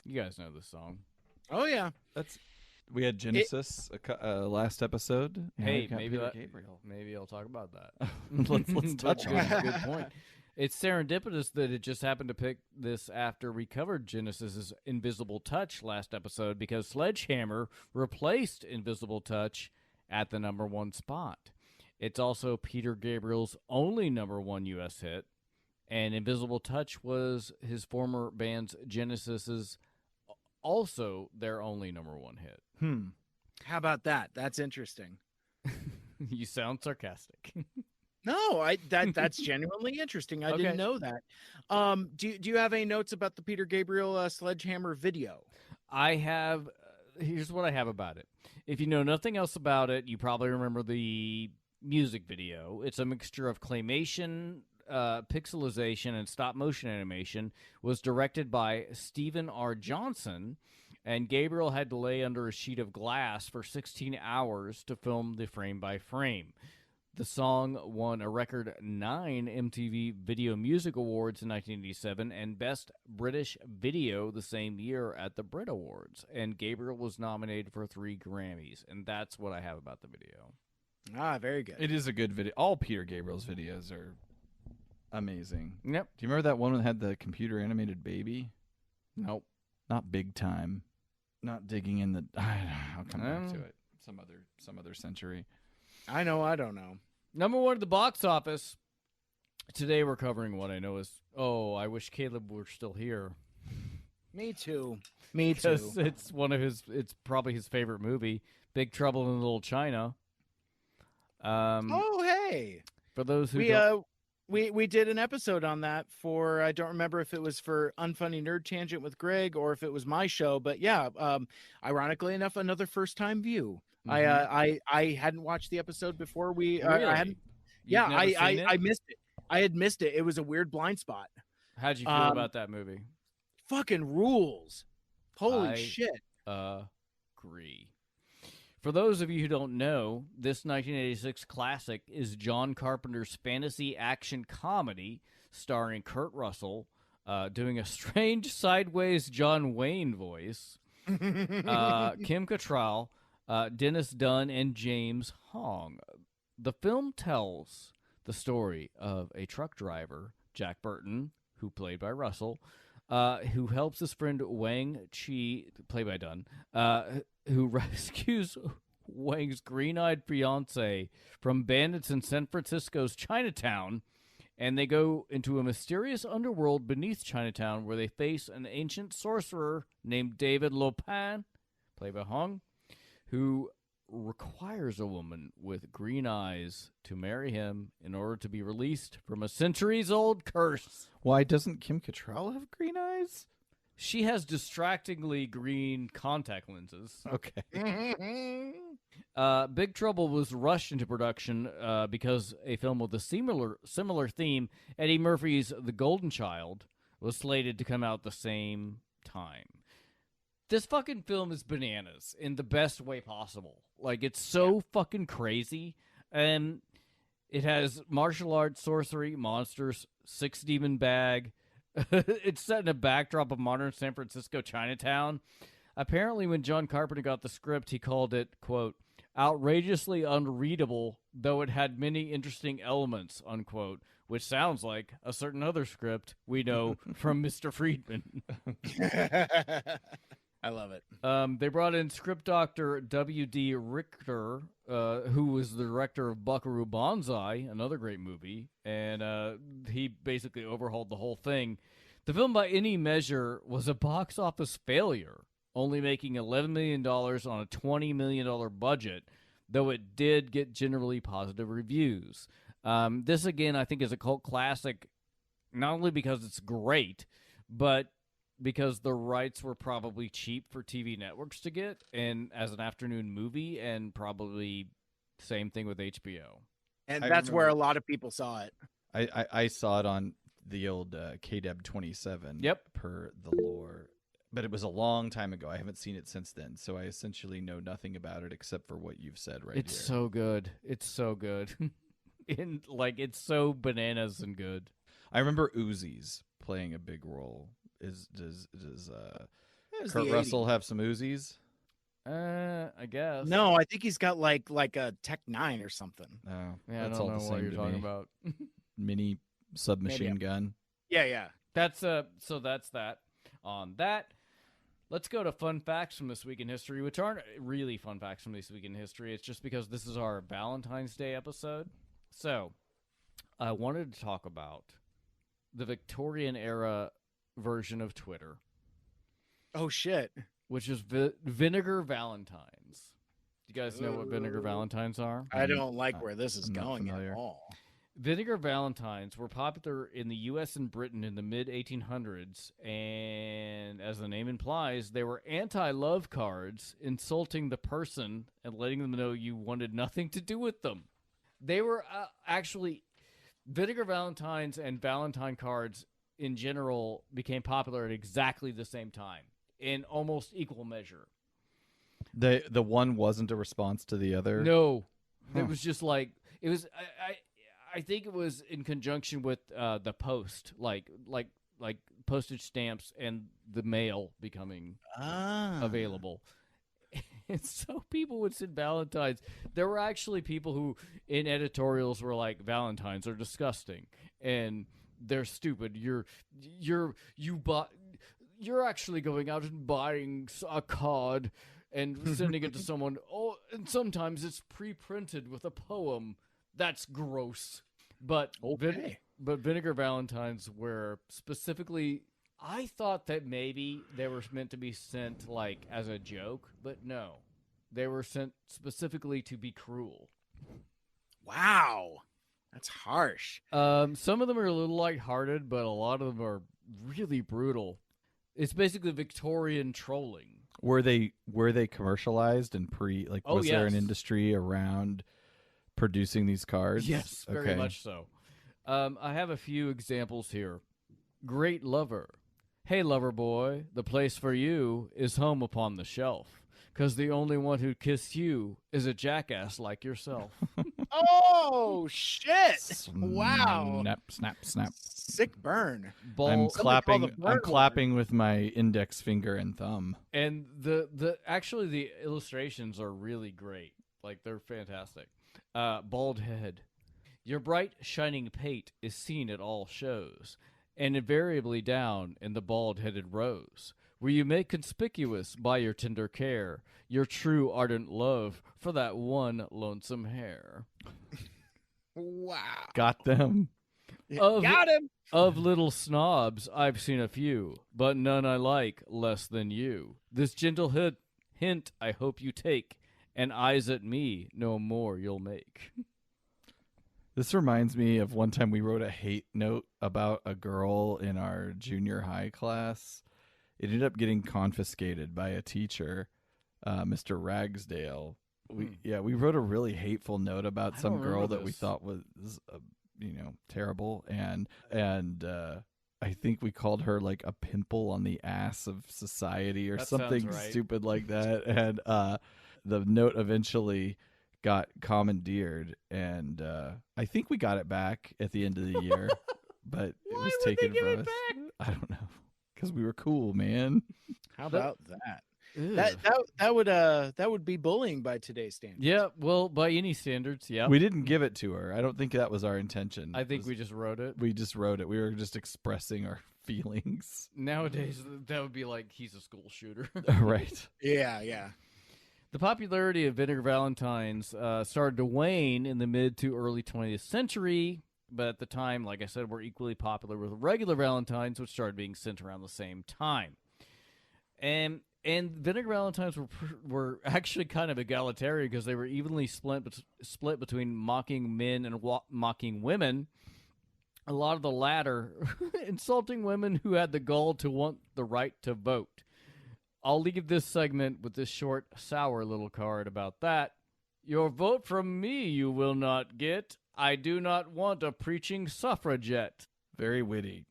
You guys know this song. Oh, yeah. We had Genesis last episode. Hey, maybe I'll talk about that. let's touch on it. Good point. It's serendipitous that it just happened to pick this after we covered Genesis's Invisible Touch last episode, because Sledgehammer replaced Invisible Touch at the number one spot. It's also Peter Gabriel's only number one U.S. hit, and Invisible Touch was his former band's Genesis's also their only number one hit. How about that? That's interesting. You sound sarcastic. No, that's genuinely interesting. I didn't know that. Do you have any notes about the Peter Gabriel Sledgehammer video? I have. Here's what I have about it. If you know nothing else about it, you probably remember the music video. It's a mixture of claymation, pixelization, and stop-motion animation. Was directed by Stephen R. Johnson, and Gabriel had to lay under a sheet of glass for 16 hours to film the frame-by-frame. The song won a record 9 MTV Video Music Awards in 1987 and Best British Video the same year at the Brit Awards. And Gabriel was nominated for 3 Grammys. And that's what I have about the video. Ah, very good. It is a good video. All Peter Gabriel's videos are amazing. Yep. Do you remember that one that had the computer animated baby? Nope. Not Big Time. not digging in the. I'll come back to it. Some other century. I know. I don't know. Number one at the box office. Today we're covering what I know is. Oh, I wish Caleb were still here. Me too. Me too. Because it's one of his. It's probably his favorite movie, Big Trouble in Little China. Oh, hey. For those who we did an episode on that for, I don't remember if it was for Unfunny Nerd Tangent with Greg or if it was my show, but yeah, ironically enough, another first time view. I hadn't watched the episode before we really? I hadn't. I missed it. I had missed it. It was a weird blind spot. How'd you feel about that movie? Fucking rules. Holy shit. Agree. For those of you who don't know, this 1986 classic is John Carpenter's fantasy action comedy starring Kurt Russell doing a strange sideways John Wayne voice, Kim Cattrall, Dennis Dunn, and James Hong. The film tells the story of a truck driver, Jack Burton, who played by Russell, who helps his friend Wang Chi, played by Dunn, who rescues Wang's green-eyed fiancée from bandits in San Francisco's Chinatown, and they go into a mysterious underworld beneath Chinatown where they face an ancient sorcerer named David Lopin, played by Hong, who requires a woman with green eyes to marry him in order to be released from a centuries-old curse. Why doesn't Kim Cattrall have green eyes? She has distractingly green contact lenses. Okay. Big Trouble was rushed into production because a film with a similar theme, Eddie Murphy's The Golden Child, was slated to come out the same time. This fucking film is bananas in the best way possible. Like, it's so fucking crazy. And it has martial arts, sorcery, monsters, six-demon bag. It's set in a backdrop of modern San Francisco Chinatown. Apparently, when John Carpenter got the script, he called it, quote, outrageously unreadable, though it had many interesting elements, unquote, which sounds like a certain other script we know from Mr. Friedman. I love it. They brought in script doctor W.D. Richter, who was the director of Buckaroo Banzai, another great movie, and he basically overhauled the whole thing. The film, by any measure, was a box office failure, only making $11 million on a $20 million budget, though it did get generally positive reviews. This, again, I think is a cult classic, not only because it's great, but because the rights were probably cheap for TV networks to get, and as an afternoon movie, and probably same thing with HBO. And that's where a lot of people saw it. I saw it on the old KDEB 27. Yep. Per the lore. But it was a long time ago. I haven't seen it since then, so I essentially know nothing about it except for what you've said right It's here. so good. It's so good. It's so bananas and good. I remember Uzis playing a big role. Does Kurt Russell have some Uzis? I guess. No, I think he's got like a Tech 9 or something. Oh, yeah, that's I don't all know the what same you're to talking me. about. Mini submachine gun. Yeah. That's so that's that. On that, let's go to fun facts from this week in history, which aren't really fun facts from this week in history. It's just because this is our Valentine's Day episode. So, I wanted to talk about the Victorian era version of Twitter. Oh shit! Which is Vinegar Valentines. Do you guys know what Vinegar Valentines are? I don't like where this is going at all. Vinegar Valentines were popular in the U.S. and Britain in the mid-1800s, and as the name implies, they were anti-love cards insulting the person and letting them know you wanted nothing to do with them. They were actually... Vinegar Valentines and Valentine cards in general became popular at exactly the same time, in almost equal measure. The one wasn't a response to the other? No. It was just like... It was... I think it was in conjunction with the post, like postage stamps and the mail becoming available. And so people would send Valentines. There were actually people who, in editorials, were like, Valentines are disgusting and they're stupid. you're actually going out and buying a card and sending it to someone. Oh, and sometimes it's pre-printed with a poem. That's gross. But but Vinegar Valentines were specifically. I thought that maybe they were meant to be sent like as a joke, but no, they were sent specifically to be cruel. Wow, that's harsh. Some of them are a little lighthearted, but a lot of them are really brutal. It's basically Victorian trolling. Were they commercialized and was there an industry around producing these cards? Yes, very much so. I have a few examples here. Great lover. Hey, lover boy, the place for you is home upon the shelf, 'cause the only one who'd kiss you is a jackass like yourself. Oh, shit. Wow. Snap. Sick burn. I'm clapping with my index finger and thumb. And the illustrations are really great. Like, they're fantastic. Bald head. Your bright, shining pate is seen at all shows, and invariably down in the bald-headed rows, where you make conspicuous by your tender care your true ardent love for that one lonesome hair. Wow. Got them. Got him. Of little snobs, I've seen a few, but none I like less than you. This gentle hint I hope you take, and eyes at me no more you'll make. This reminds me of one time we wrote a hate note about a girl in our junior high class. It ended up getting confiscated by a teacher, Mr. Ragsdale. We wrote a really hateful note about some girl that we thought was terrible, and I think we called her like a pimple on the ass of society or something stupid like that. And the note eventually got commandeered, and I think we got it back at the end of the year, but it was taken from us. I don't know, because we were cool, man. How about that? That would be bullying by today's standards. Yeah, well, by any standards, yeah. We didn't give it to her. I don't think that was our intention. I think we just wrote it. We just wrote it. We were just expressing our feelings. Nowadays, that would be like he's a school shooter. Right. Yeah. The popularity of Vinegar Valentines started to wane in the mid to early 20th century, but at the time, like I said, were equally popular with regular Valentines, which started being sent around the same time. And Vinegar Valentines were actually kind of egalitarian because they were evenly split between mocking men and mocking women. A lot of the latter insulting women who had the gall to want the right to vote. I'll leave this segment with this short, sour little card about that. Your vote from me you will not get. I do not want a preaching suffragette. Very witty.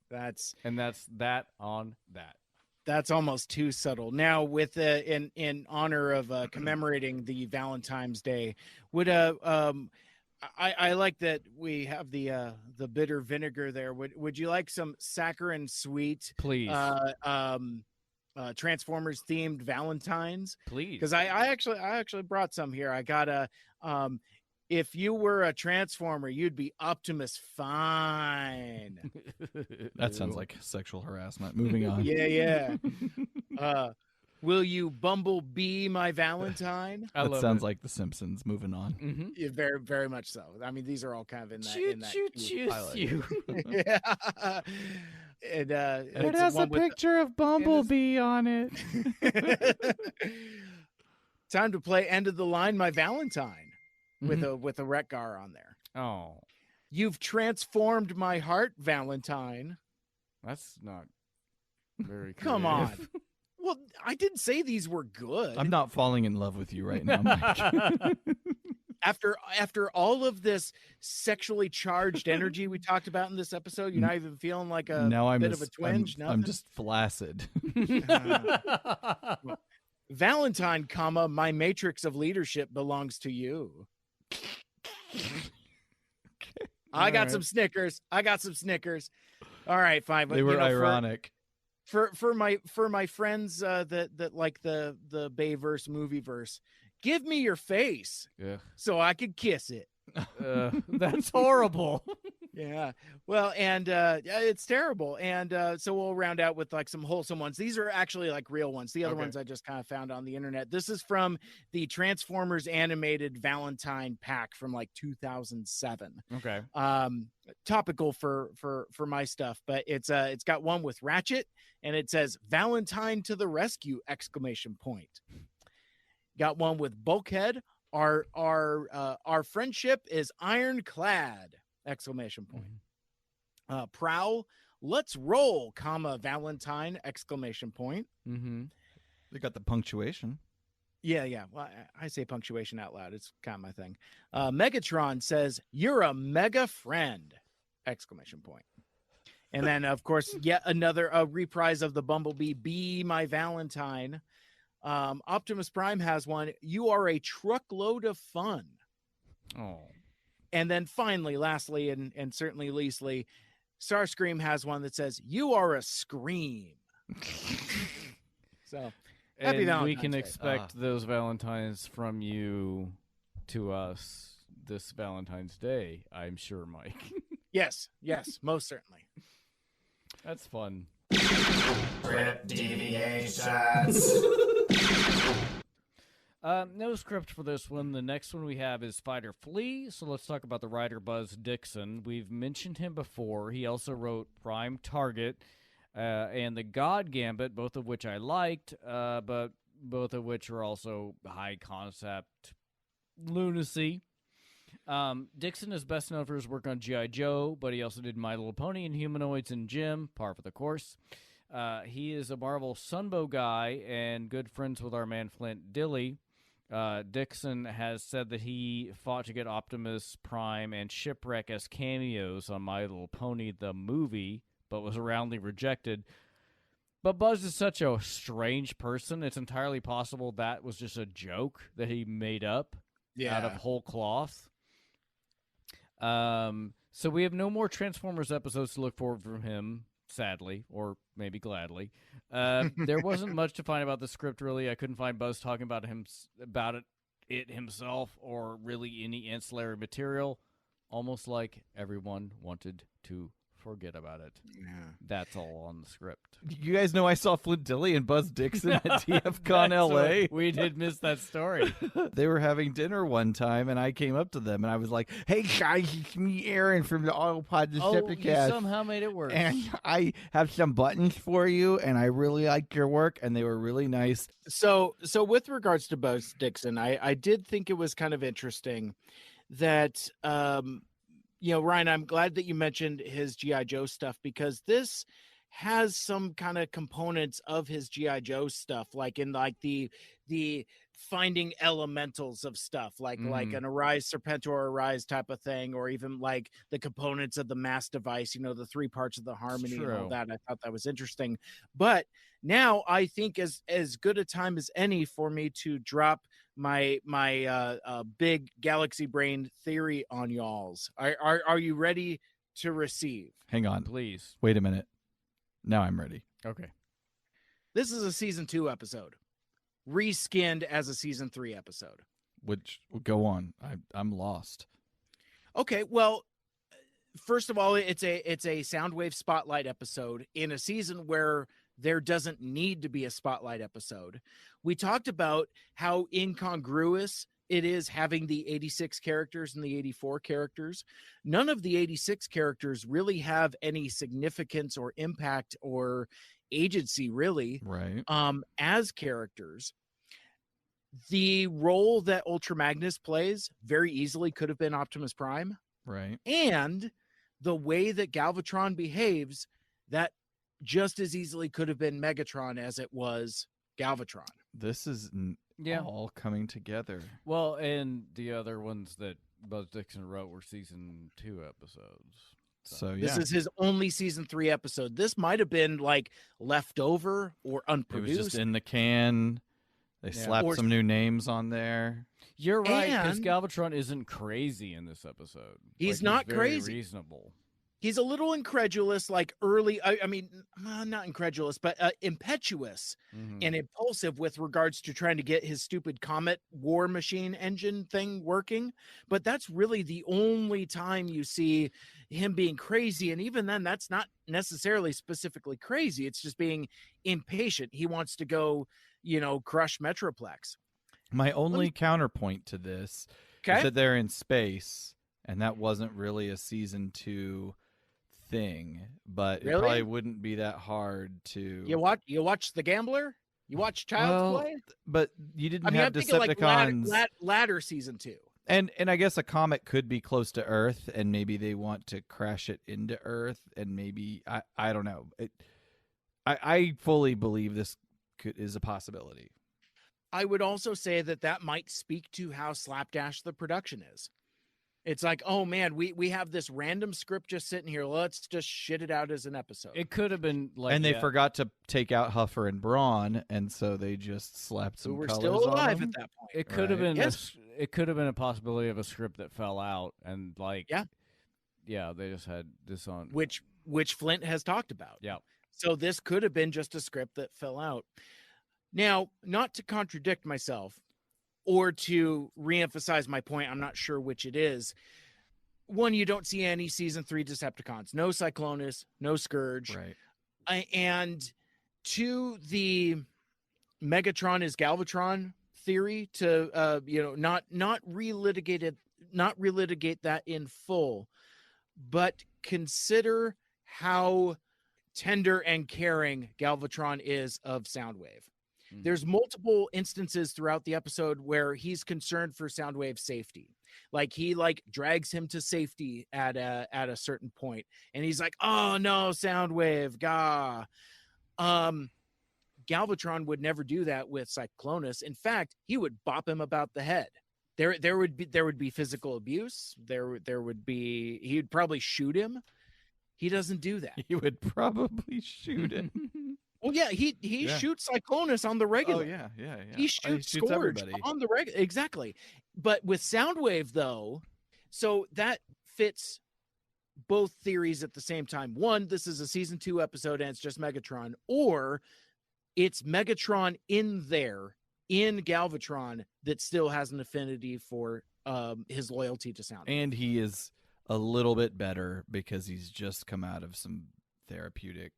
That's that on that. That's almost too subtle. Now, with in honor of commemorating the Valentine's Day, would I like that we have the bitter vinegar there. Would you like some saccharine sweet, please? Transformers themed Valentines, please, because I actually brought some here. I got a if you were a Transformer, you'd be Optimus Fine. That sounds like sexual harassment. Moving on. Yeah. Will you Bumblebee my Valentine? That sounds like The Simpsons. Moving on. Mm-hmm. Yeah, very, very much so. I mean, these are all kind of in that. You. Yeah. And it has a picture of Bumblebee on it. Time to play End of the Line, my Valentine, with a Retgar on there. Oh, you've transformed my heart, Valentine. That's not very. Come on. Well, I didn't say these were good. I'm not falling in love with you right now, Mike. After all of this sexually charged energy we talked about in this episode, you're not even feeling like a bit of a twinge. I'm just flaccid. Valentine, my matrix of leadership belongs to you. I got some Snickers. All right, fine. But, they were ironic. For my friends that like the Bayverse movieverse, give me your face, yeah, so I could kiss it. That's horrible. Yeah. Well, and yeah, it's terrible. And so we'll round out with like some wholesome ones. These are actually like real ones. The other ones I just kind of found on the internet. This is from the Transformers animated Valentine pack from like 2007. Okay. Topical for my stuff, but it's got one with Ratchet and it says Valentine to the rescue ! Got one with Bulkhead. Our friendship is ironclad! ! Prowl, let's roll, Valentine! ! Mm-hmm. They got the punctuation. Yeah. Well, I say punctuation out loud. It's kind of my thing. Megatron says, "You're a mega friend!" ! And then, of course, yet another reprise of the Bumblebee, "Be My Valentine." Optimus Prime has one. "You are a truckload of fun." Oh. And then finally, lastly, and certainly leastly, Starscream has one that says, "You are a scream." So happy and Valentine's we can Day. expect those Valentines from you to us this Valentine's Day, I'm sure, Mike. Yes, most certainly. That's fun. Rip Deviations. No script for this one. The next one we have is Fighter Flea. So let's talk about the writer Buzz Dixon. We've mentioned him before. He also wrote Prime Target and The God Gambit, both of which I liked, but both of which are also high concept lunacy. Dixon is best known for his work on G.I. Joe, but he also did My Little Pony and Humanoids and Jim, par for the course. He is a Marvel Sunbow guy and good friends with our man Flint Dilley. Dixon has said that he fought to get Optimus Prime and Shipwreck as cameos on My Little Pony, the movie, but was roundly rejected. But Buzz is such a strange person, it's entirely possible that was just a joke that he made up out of whole cloth. So we have no more Transformers episodes to look forward from him, sadly, or maybe gladly. There wasn't much to find about the script, really. I couldn't find Buzz talking about it himself or really any ancillary material. Almost like everyone wanted to forget about it. Yeah. That's all on the script. You guys know I saw Flint Dilley and Buzz Dixon at TFCon LA. We did miss that story. They were having dinner one time, and I came up to them, and I was like, "Hey, guys, it's me, Aaron, from the Autopod Decepticast. You somehow made it work. And I have some buttons for you, and I really like your work," and they were really nice. So with regards to Buzz Dixon, I did think it was kind of interesting that Ryan, I'm glad that you mentioned his G.I. Joe stuff, because this has some kind of components of his G.I. Joe stuff, like in like the finding elementals of stuff, like an Arise Serpentor Arise type of thing, or even like the components of the mass device, the three parts of the harmony and all that. I thought that was interesting. But now I think as good a time as any for me to drop my big galaxy brain theory on y'all's. Are you ready to receive? Hang on, please. Wait a minute. Now I'm ready. Okay. This is a season 2 episode, reskinned as a season 3 episode. Which will go on. I'm lost. Okay, well, first of all, it's a Soundwave spotlight episode in a season where there doesn't need to be a spotlight episode. We talked about how incongruous it is having the 86 characters and the 84 characters. None of the 86 characters really have any significance or impact or agency, really, right? As characters. The role that Ultra Magnus plays very easily could have been Optimus Prime. Right. And the way that Galvatron behaves, that just as easily could have been Megatron as it was Galvatron. This is all coming together. Well, and the other ones that Buzz Dixon wrote were season 2 episodes. So this is his only season 3 episode. This might have been like leftover or unproduced. It was just in the can. They slapped some new names on there. You're right, because Galvatron isn't crazy in this episode. He's not very crazy. Reasonable. he's a little incredulous, like early. I mean, not incredulous, but impetuous and impulsive with regards to trying to get his stupid Comet War Machine engine thing working. But that's really the only time you see him being crazy. And even then, that's not necessarily specifically crazy. It's just being impatient. He wants to go, crush Metroplex. My only counterpoint to this is that they're in space, and that wasn't really a season 2 thing, but it probably wouldn't be that hard to. You watch The Gambler? You watch Child's Play? But you didn't have I'm Decepticons. like ladder season 2. And I guess a comet could be close to Earth, and maybe they want to crash it into Earth, and maybe I don't know. I fully believe this is a possibility. I would also say that might speak to how slapdash the production is. It's like, oh man, we have this random script just sitting here. Let's just shit it out as an episode. It could have been like, and they forgot to take out Huffer and Brawn, and so they just slapped some. Who were colors still alive on them. at that point. It could have been. It could have been a possibility of a script that fell out, and they just had this on, which Flint has talked about. Yeah. So this could have been just a script that fell out. Now, not to contradict myself or to reemphasize my point, I'm not sure which it is. One, you don't see any season 3 Decepticons, no Cyclonus, no Scourge. Right. And to the Megatron is Galvatron theory, to not relitigate that in full, but consider how tender and caring Galvatron is of Soundwave. There's multiple instances throughout the episode where he's concerned for Soundwave's safety. Like he drags him to safety at a certain point, and he's like, "Oh no, Soundwave, gah." Galvatron would never do that with Cyclonus. In fact, he would bop him about the head. There would be physical abuse. He'd probably shoot him. He doesn't do that. He would probably shoot him. Well, yeah, he shoots Cyclonus on the regular. Oh, yeah. He shoots Scourge on the regular. Exactly. But with Soundwave, though, so that fits both theories at the same time. One, this is a season 2 episode and it's just Megatron, or it's Megatron in Galvatron that still has an affinity for his loyalty to Soundwave. And he is a little bit better because he's just come out of some therapeutic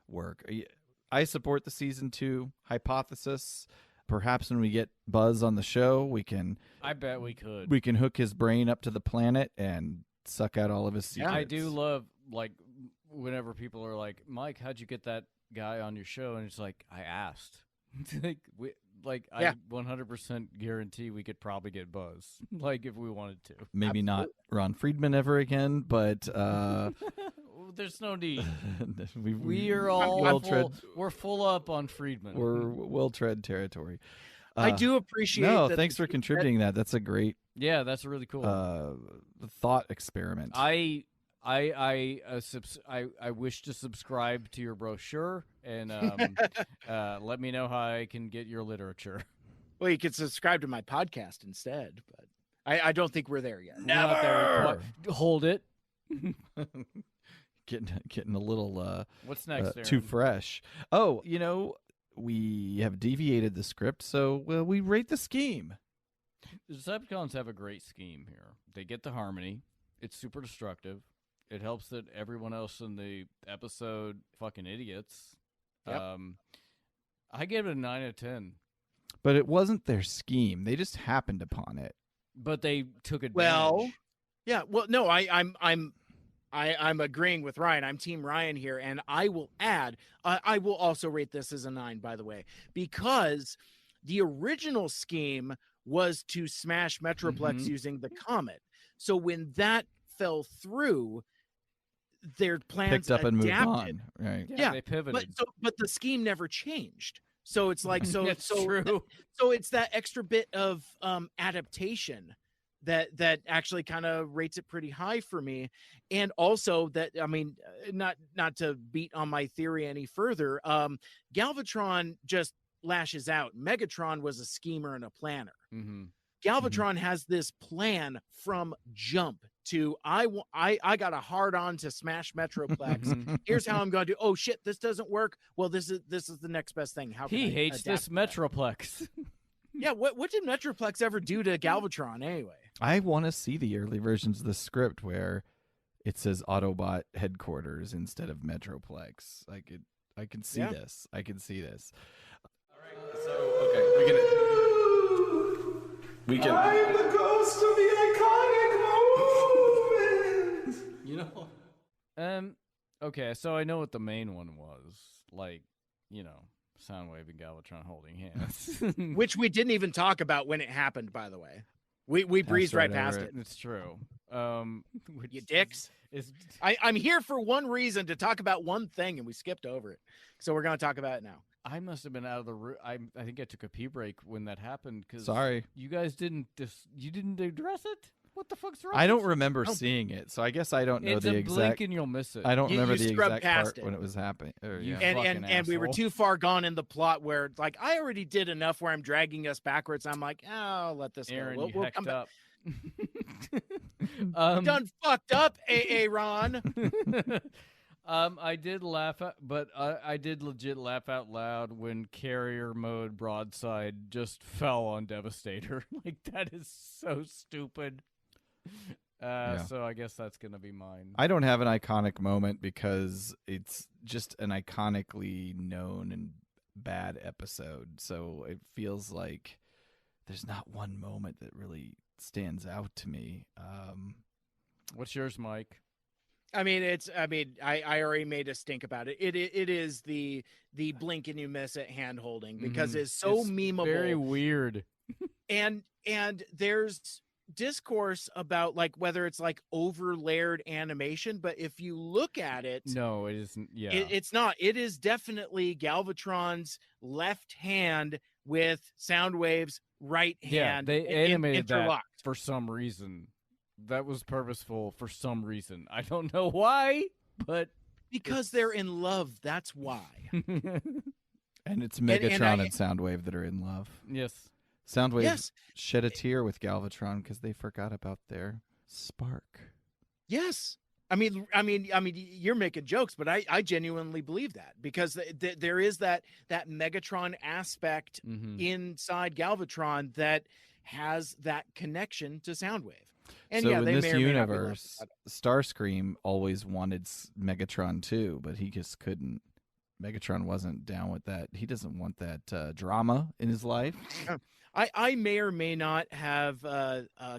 work. I support the season 2 hypothesis. Perhaps when we get Buzz on the show, I bet we can hook his brain up to the planet and suck out all of his secrets. I do love, like, whenever people are like, Mike, how'd you get that guy on your show? And it's like, I asked. I 100% guarantee we could probably get Buzz, like, if we wanted to. Maybe not Ron Friedman ever again, but there's no need. We are all we're full up on Friedman. We're well-tread territory. I do appreciate. No, thanks for contributing that. That's a great. Yeah, that's really cool. Thought experiment. I wish to subscribe to your brochure and let me know how I can get your literature. Well, you could subscribe to my podcast instead, but I don't think we're there yet. Never. Hold it. Getting a little what's next? Too fresh. Oh, we have deviated the script, so we rate the scheme. The Decepticons have a great scheme here. They get the harmony. It's super destructive. It helps that everyone else in the episode fucking idiots. Yep. I gave it a 9 out of 10. But it wasn't their scheme. They just happened upon it. But they took advantage. Well, yeah. Well, no, I'm agreeing with Ryan. I'm Team Ryan here, and I will add, I will also rate this as a 9, by the way, because the original scheme was to smash Metroplex using the Comet. So when that fell through, their plans picked up and adapted. moved on. Right? Yeah, they pivoted. But the scheme never changed. So it's like That's true. So it's that extra bit of adaptation that actually kind of rates it pretty high for me. And also that, I mean, not to beat on my theory any further, Galvatron just lashes out. Megatron was a schemer and a planner. Mm-hmm. Galvatron has this plan from jump to I got a hard on to Smash Metroplex. Here's how I'm going to do. Oh shit, this doesn't work. Well, this is the next best thing. How can he I hates adapt this to that? Metroplex. Yeah, what did Metroplex ever do to Galvatron anyway? I want to see the early versions of the script where it says Autobot headquarters instead of Metroplex. I can see this. I can see this. All right, so okay, we can. I'm the ghost of the iconic moment. You know. Okay, so I know what the main one was. Like, you know, Soundwave and Galvatron holding hands, which we didn't even talk about when it happened. By the way, we breezed right past it. It's true. You dicks. I'm here for one reason, to talk about one thing, and we skipped over it. So we're going to talk about it now. I must have been out of the room. I think I took a pee break when that happened. Cause sorry, you guys didn't address it. What the fuck's wrong? I don't remember seeing it, so I guess I don't know the exact. Blink and you'll miss it. I don't remember the exact part it when it was happening. And we were too far gone in the plot where, like, I already did enough where I'm dragging us backwards. I'm like, oh, let this Aaron, go. We'll come up. Done fucked up, Ron. I did laugh at, but I did legit laugh out loud when carrier mode broadside just fell on Devastator. Like, that is so stupid. So I guess that's gonna be mine. I don't have an iconic moment because it's just an iconically known and bad episode. So it feels like there's not one moment that really stands out to me. What's yours, Mike? I I already made a stink about it. It is the blink and you miss it hand holding, because it's so memeable. Very weird. and there's discourse about, like, whether it's like over layered animation, but if you look at it, no, it isn't. Yeah, it's not. It is definitely Galvatron's left hand with Soundwave's right hand. They animated that for some reason. That was purposeful for some reason. I don't know why, but because they're in love. That's why. And it's Megatron and Soundwave that are in love. Yes. Soundwave shed a tear with Galvatron because they forgot about their spark. Yes. I mean, you're making jokes, but I genuinely believe that, because there is that Megatron aspect inside Galvatron that has that connection to Soundwave. And so yeah, in they this may or may not be universe, Starscream always wanted Megatron too, but he just couldn't. Megatron wasn't down with that. He doesn't want that drama in his life. I may or may not have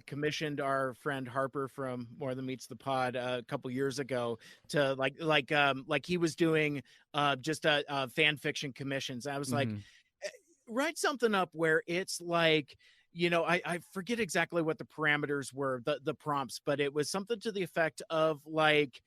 commissioned our friend Harper from More Than Meets the Pod a couple years ago to like he was doing just fan fiction commissions. I was like, write something up where it's like, you know, I forget exactly what the parameters were, the prompts, but it was something to the effect of, like,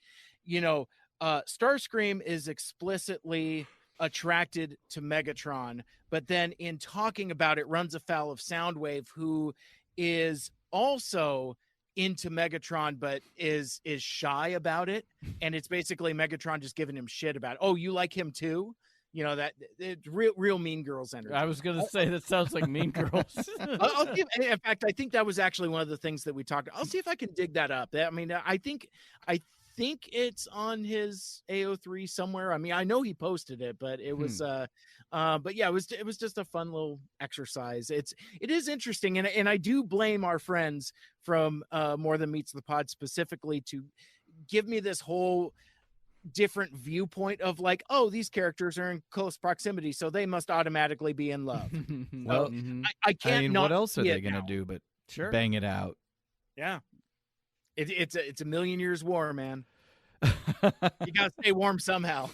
you know, Starscream is explicitly attracted to Megatron, but then in talking about it runs afoul of Soundwave, who is also into Megatron but is shy about it, and it's basically Megatron just giving him shit about it. Oh, you like him too? You know, that it's real Mean Girls energy. I was gonna say that sounds like Mean Girls. I'll see in fact, I think that was actually one of the things that we talked. I'll see if I can dig that up. I mean, I think it's on his AO3 somewhere. I mean, I know he posted it, but it was but yeah, it was just a fun little exercise. It is interesting, and I do blame our friends from More Than Meets the Pod specifically to give me this whole different viewpoint of, like, oh, these characters are in close proximity, so they must automatically be in love. Well, I can't. I mean, what else are they going to do but bang it out? Yeah. It's a million years war, man. You gotta stay warm somehow.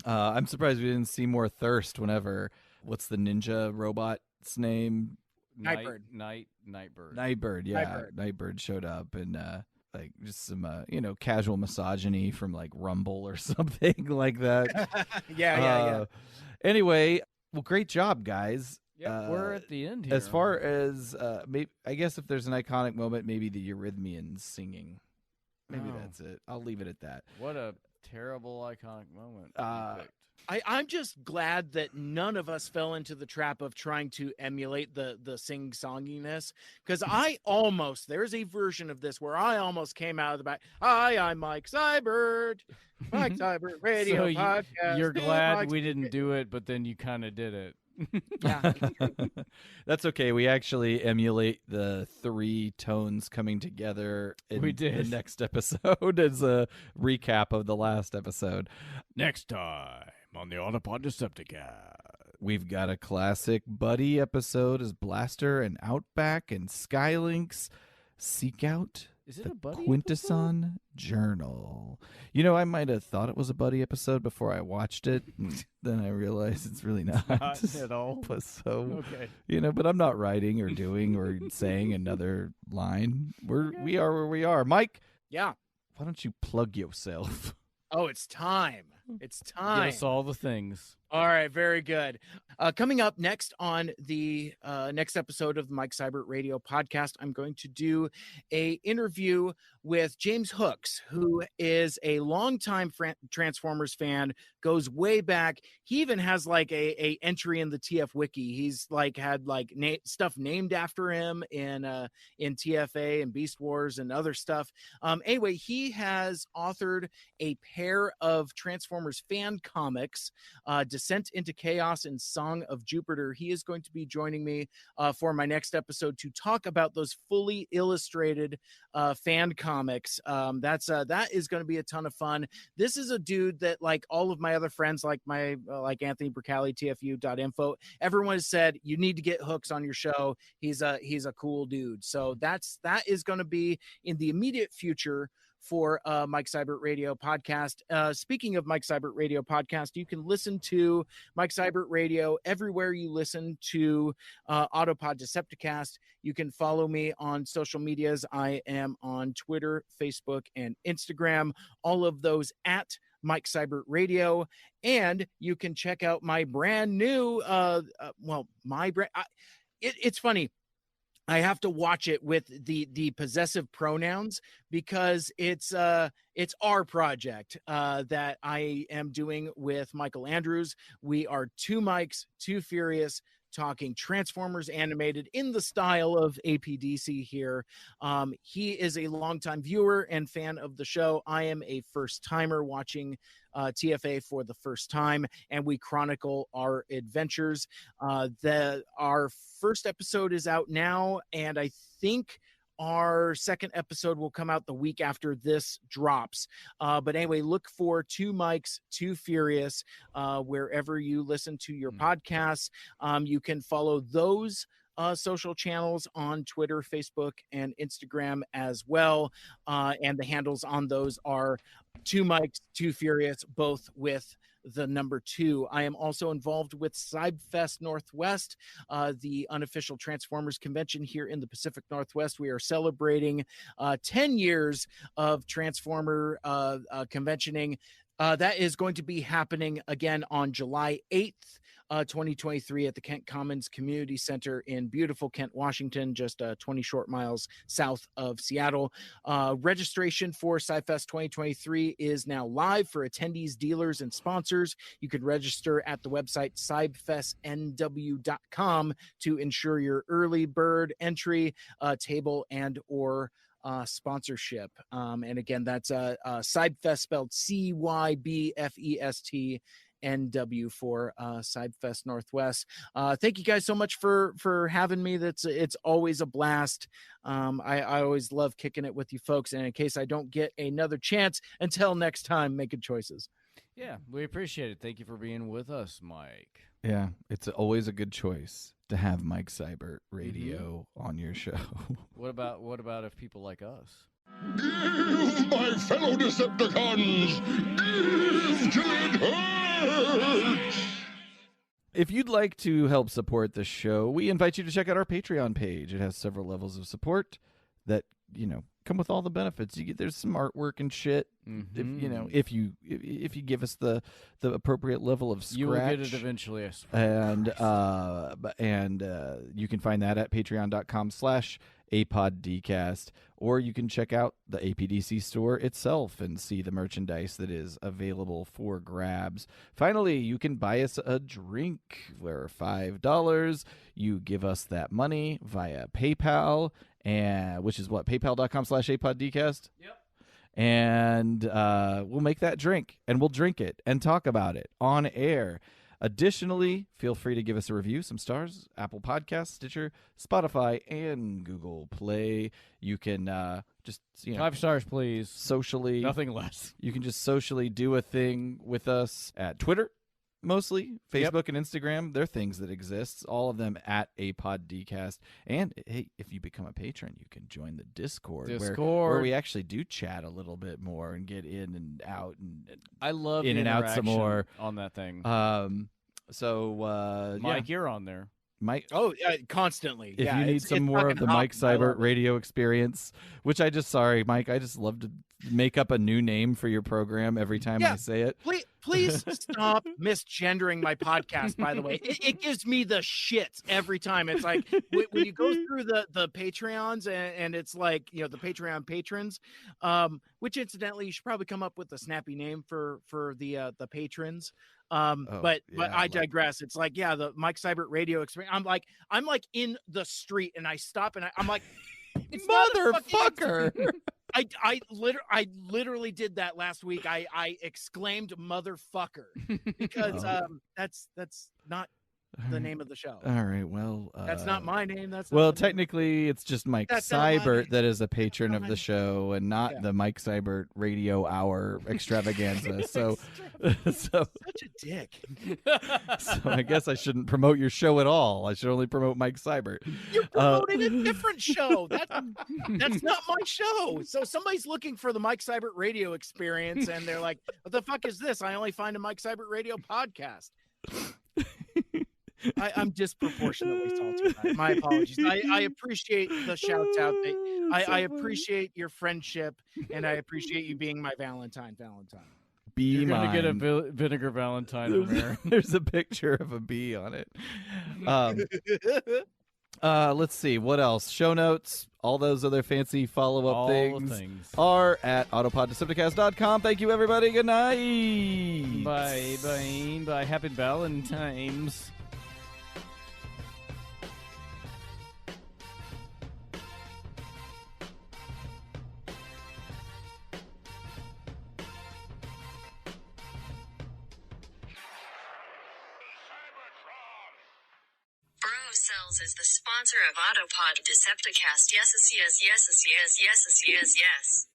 I'm surprised we didn't see more thirst whenever. What's the ninja robot's name? Nightbird. Nightbird, yeah. Nightbird showed up, and like just some casual misogyny from like Rumble or something like that. Yeah. Anyway, well, great job, guys. Yeah, we're at the end here. As far as I guess if there's an iconic moment, maybe the Eurythmians singing. Maybe that's it. I'll leave it at that. What a terrible iconic moment. I'm just glad that none of us fell into the trap of trying to emulate the sing-songiness, because there's a version of this where I almost came out of the back. Hi, I'm Mike Seibert. Mike Seibert Radio Podcast. You're glad we didn't do it, but then you kind of did it. Yeah. That's okay. We actually emulate the 3 tones coming together in the next episode as a recap of the last episode. Next time on the Autopod Decepticast, we've got a classic buddy episode as Blaster and Outback and Skylinks seek out the Quintesson Journal. You know, I might have thought it was a buddy episode before I watched it. Then I realized it's really not. Not at all. Okay. You know, but I'm not writing or doing or saying another line. We are where we are. Mike. Yeah. Why don't you plug yourself? Oh, it's time. It's time. Yes, all the things. All right, very good. Coming up next on the next episode of the Mike Seibert Radio Podcast, I'm going to do a interview with James Hooks, who is a longtime Transformers fan, goes way back. He even has like a entry in the TF Wiki. He's like had like stuff named after him in TFA and Beast Wars and other stuff. Anyway, he has authored a pair of Transformers fan comics, Descent into Chaos and Song of Jupiter. He is going to be joining me for my next episode to talk about those fully illustrated fan comics. That is going to be a ton of fun. This is a dude that, like all of my other friends, like like Anthony Bricali, TFU.info, everyone has said you need to get Hooks on your show. He's a cool dude. So that is going to be in the immediate future for Mike Seibert Radio Podcast. Speaking of Mike Seibert Radio Podcast, you can listen to Mike Seibert Radio everywhere you listen to Autopod Decepticast. You can follow me on social medias. I am on Twitter, Facebook, and Instagram. All of those at Mike Seibert Radio. And you can check out my brand new, it's funny. I have to watch it with the possessive pronouns because it's our project that I am doing with Michael Andrews. We are 2 Mikes, 2 Furious, talking Transformers animated in the style of APDC here. He is a longtime viewer and fan of the show. I am a first timer watching TFA for the first time, and we chronicle our adventures. Our first episode is out now, and I think our second episode will come out the week after this drops. But anyway, look for 2 Mikes, 2 Furious, wherever you listen to your podcasts. You can follow those social channels on Twitter, Facebook, and Instagram as well. And the handles on those are 2 Mikes, 2 Furious, both with the number 2. I am also involved with Cybfest Northwest, the unofficial Transformers convention here in the Pacific Northwest. We are celebrating 10 years of Transformer conventioning. That is going to be happening again on July 8th. 2023 at the Kent Commons Community Center in beautiful Kent, Washington, just 20 short miles south of Seattle. Registration for Cybfest 2023 is now live for attendees, dealers, and sponsors. You can register at the website cybfestnw.com to ensure your early bird entry, table, and or sponsorship. And again, that's Cybfest, spelled CYBFEST. NW for Cybfest Northwest. Thank you guys so much for having me. It's always a blast. I always love kicking it with you folks. And in case I don't get another chance, until next time, make good choices. Yeah, we appreciate it. Thank you for being with us, Mike. Yeah, it's always a good choice to have Mike Seibert Radio on your show. What about if people like us? Give my fellow Decepticons! Give till it hurts! If you'd like to help support the show, we invite you to check out our Patreon page. It has several levels of support that, come with all the benefits. There's some artwork and shit. Mm-hmm. If you give us the appropriate level of scratch, you will get it eventually. I swear. And you can find that at patreon.com/APDC. APODcast, or you can check out the APDC store itself and see the merchandise that is available for grabs. Finally, you can buy us a drink for $5. You give us that money via PayPal, and which is what, paypal.com/APODcast? Yep. And we'll make that drink, and we'll drink it and talk about it on air. Additionally, feel free to give us a review, some stars, Apple Podcasts, Stitcher, Spotify, and Google Play. You can just, 5 stars, please. Socially. Nothing less. You can just socially do a thing with us at Twitter, mostly. Facebook and Instagram. They're things that exist. All of them at APODcast. And, hey, if you become a patron, you can join the Discord. Where we actually do chat a little bit more and get in and out. And I love in the and out some more on that thing. Mike, you're on there. Mike, constantly. If you need some more of the Mike Seibert radio experience, which I just love to make up a new name for your program every time I say it. Please stop misgendering my podcast, by the way. It gives me the shits every time. It's like when you go through the Patreons and it's like, the Patreon patrons, which incidentally, you should probably come up with a snappy name for the patrons. But I digress. It's like, the Mike Seibert radio experience. I'm like in the street and I stop and I'm like, it's motherfucker. I literally did that last week. I exclaimed motherfucker because that's not the name of the show. All right, well, that's not my name. That's technically it's just Mike Seibert that is a patron of the show and not the Mike Seibert Radio Hour extravaganza. So such a dick. So I guess I shouldn't promote your show at all. I should only promote Mike Seibert. You're promoting a different show. That's not my show. So somebody's looking for the Mike Seibert radio experience and they're like, what the fuck is this? I only find a Mike Seibert radio podcast. I'm disproportionately salty. My apologies. I appreciate the shouts out. I appreciate your friendship, and I appreciate you being my Valentine. You're going to get a vinegar Valentine from Mirren. There's a picture of a bee on it. Let's see. What else? Show notes, all those other fancy follow-up things are at autopoddecepticast.com. Thank you, everybody. Good night. Bye. Happy Valentine's. Is the sponsor of Autopod Decepticast. Yes.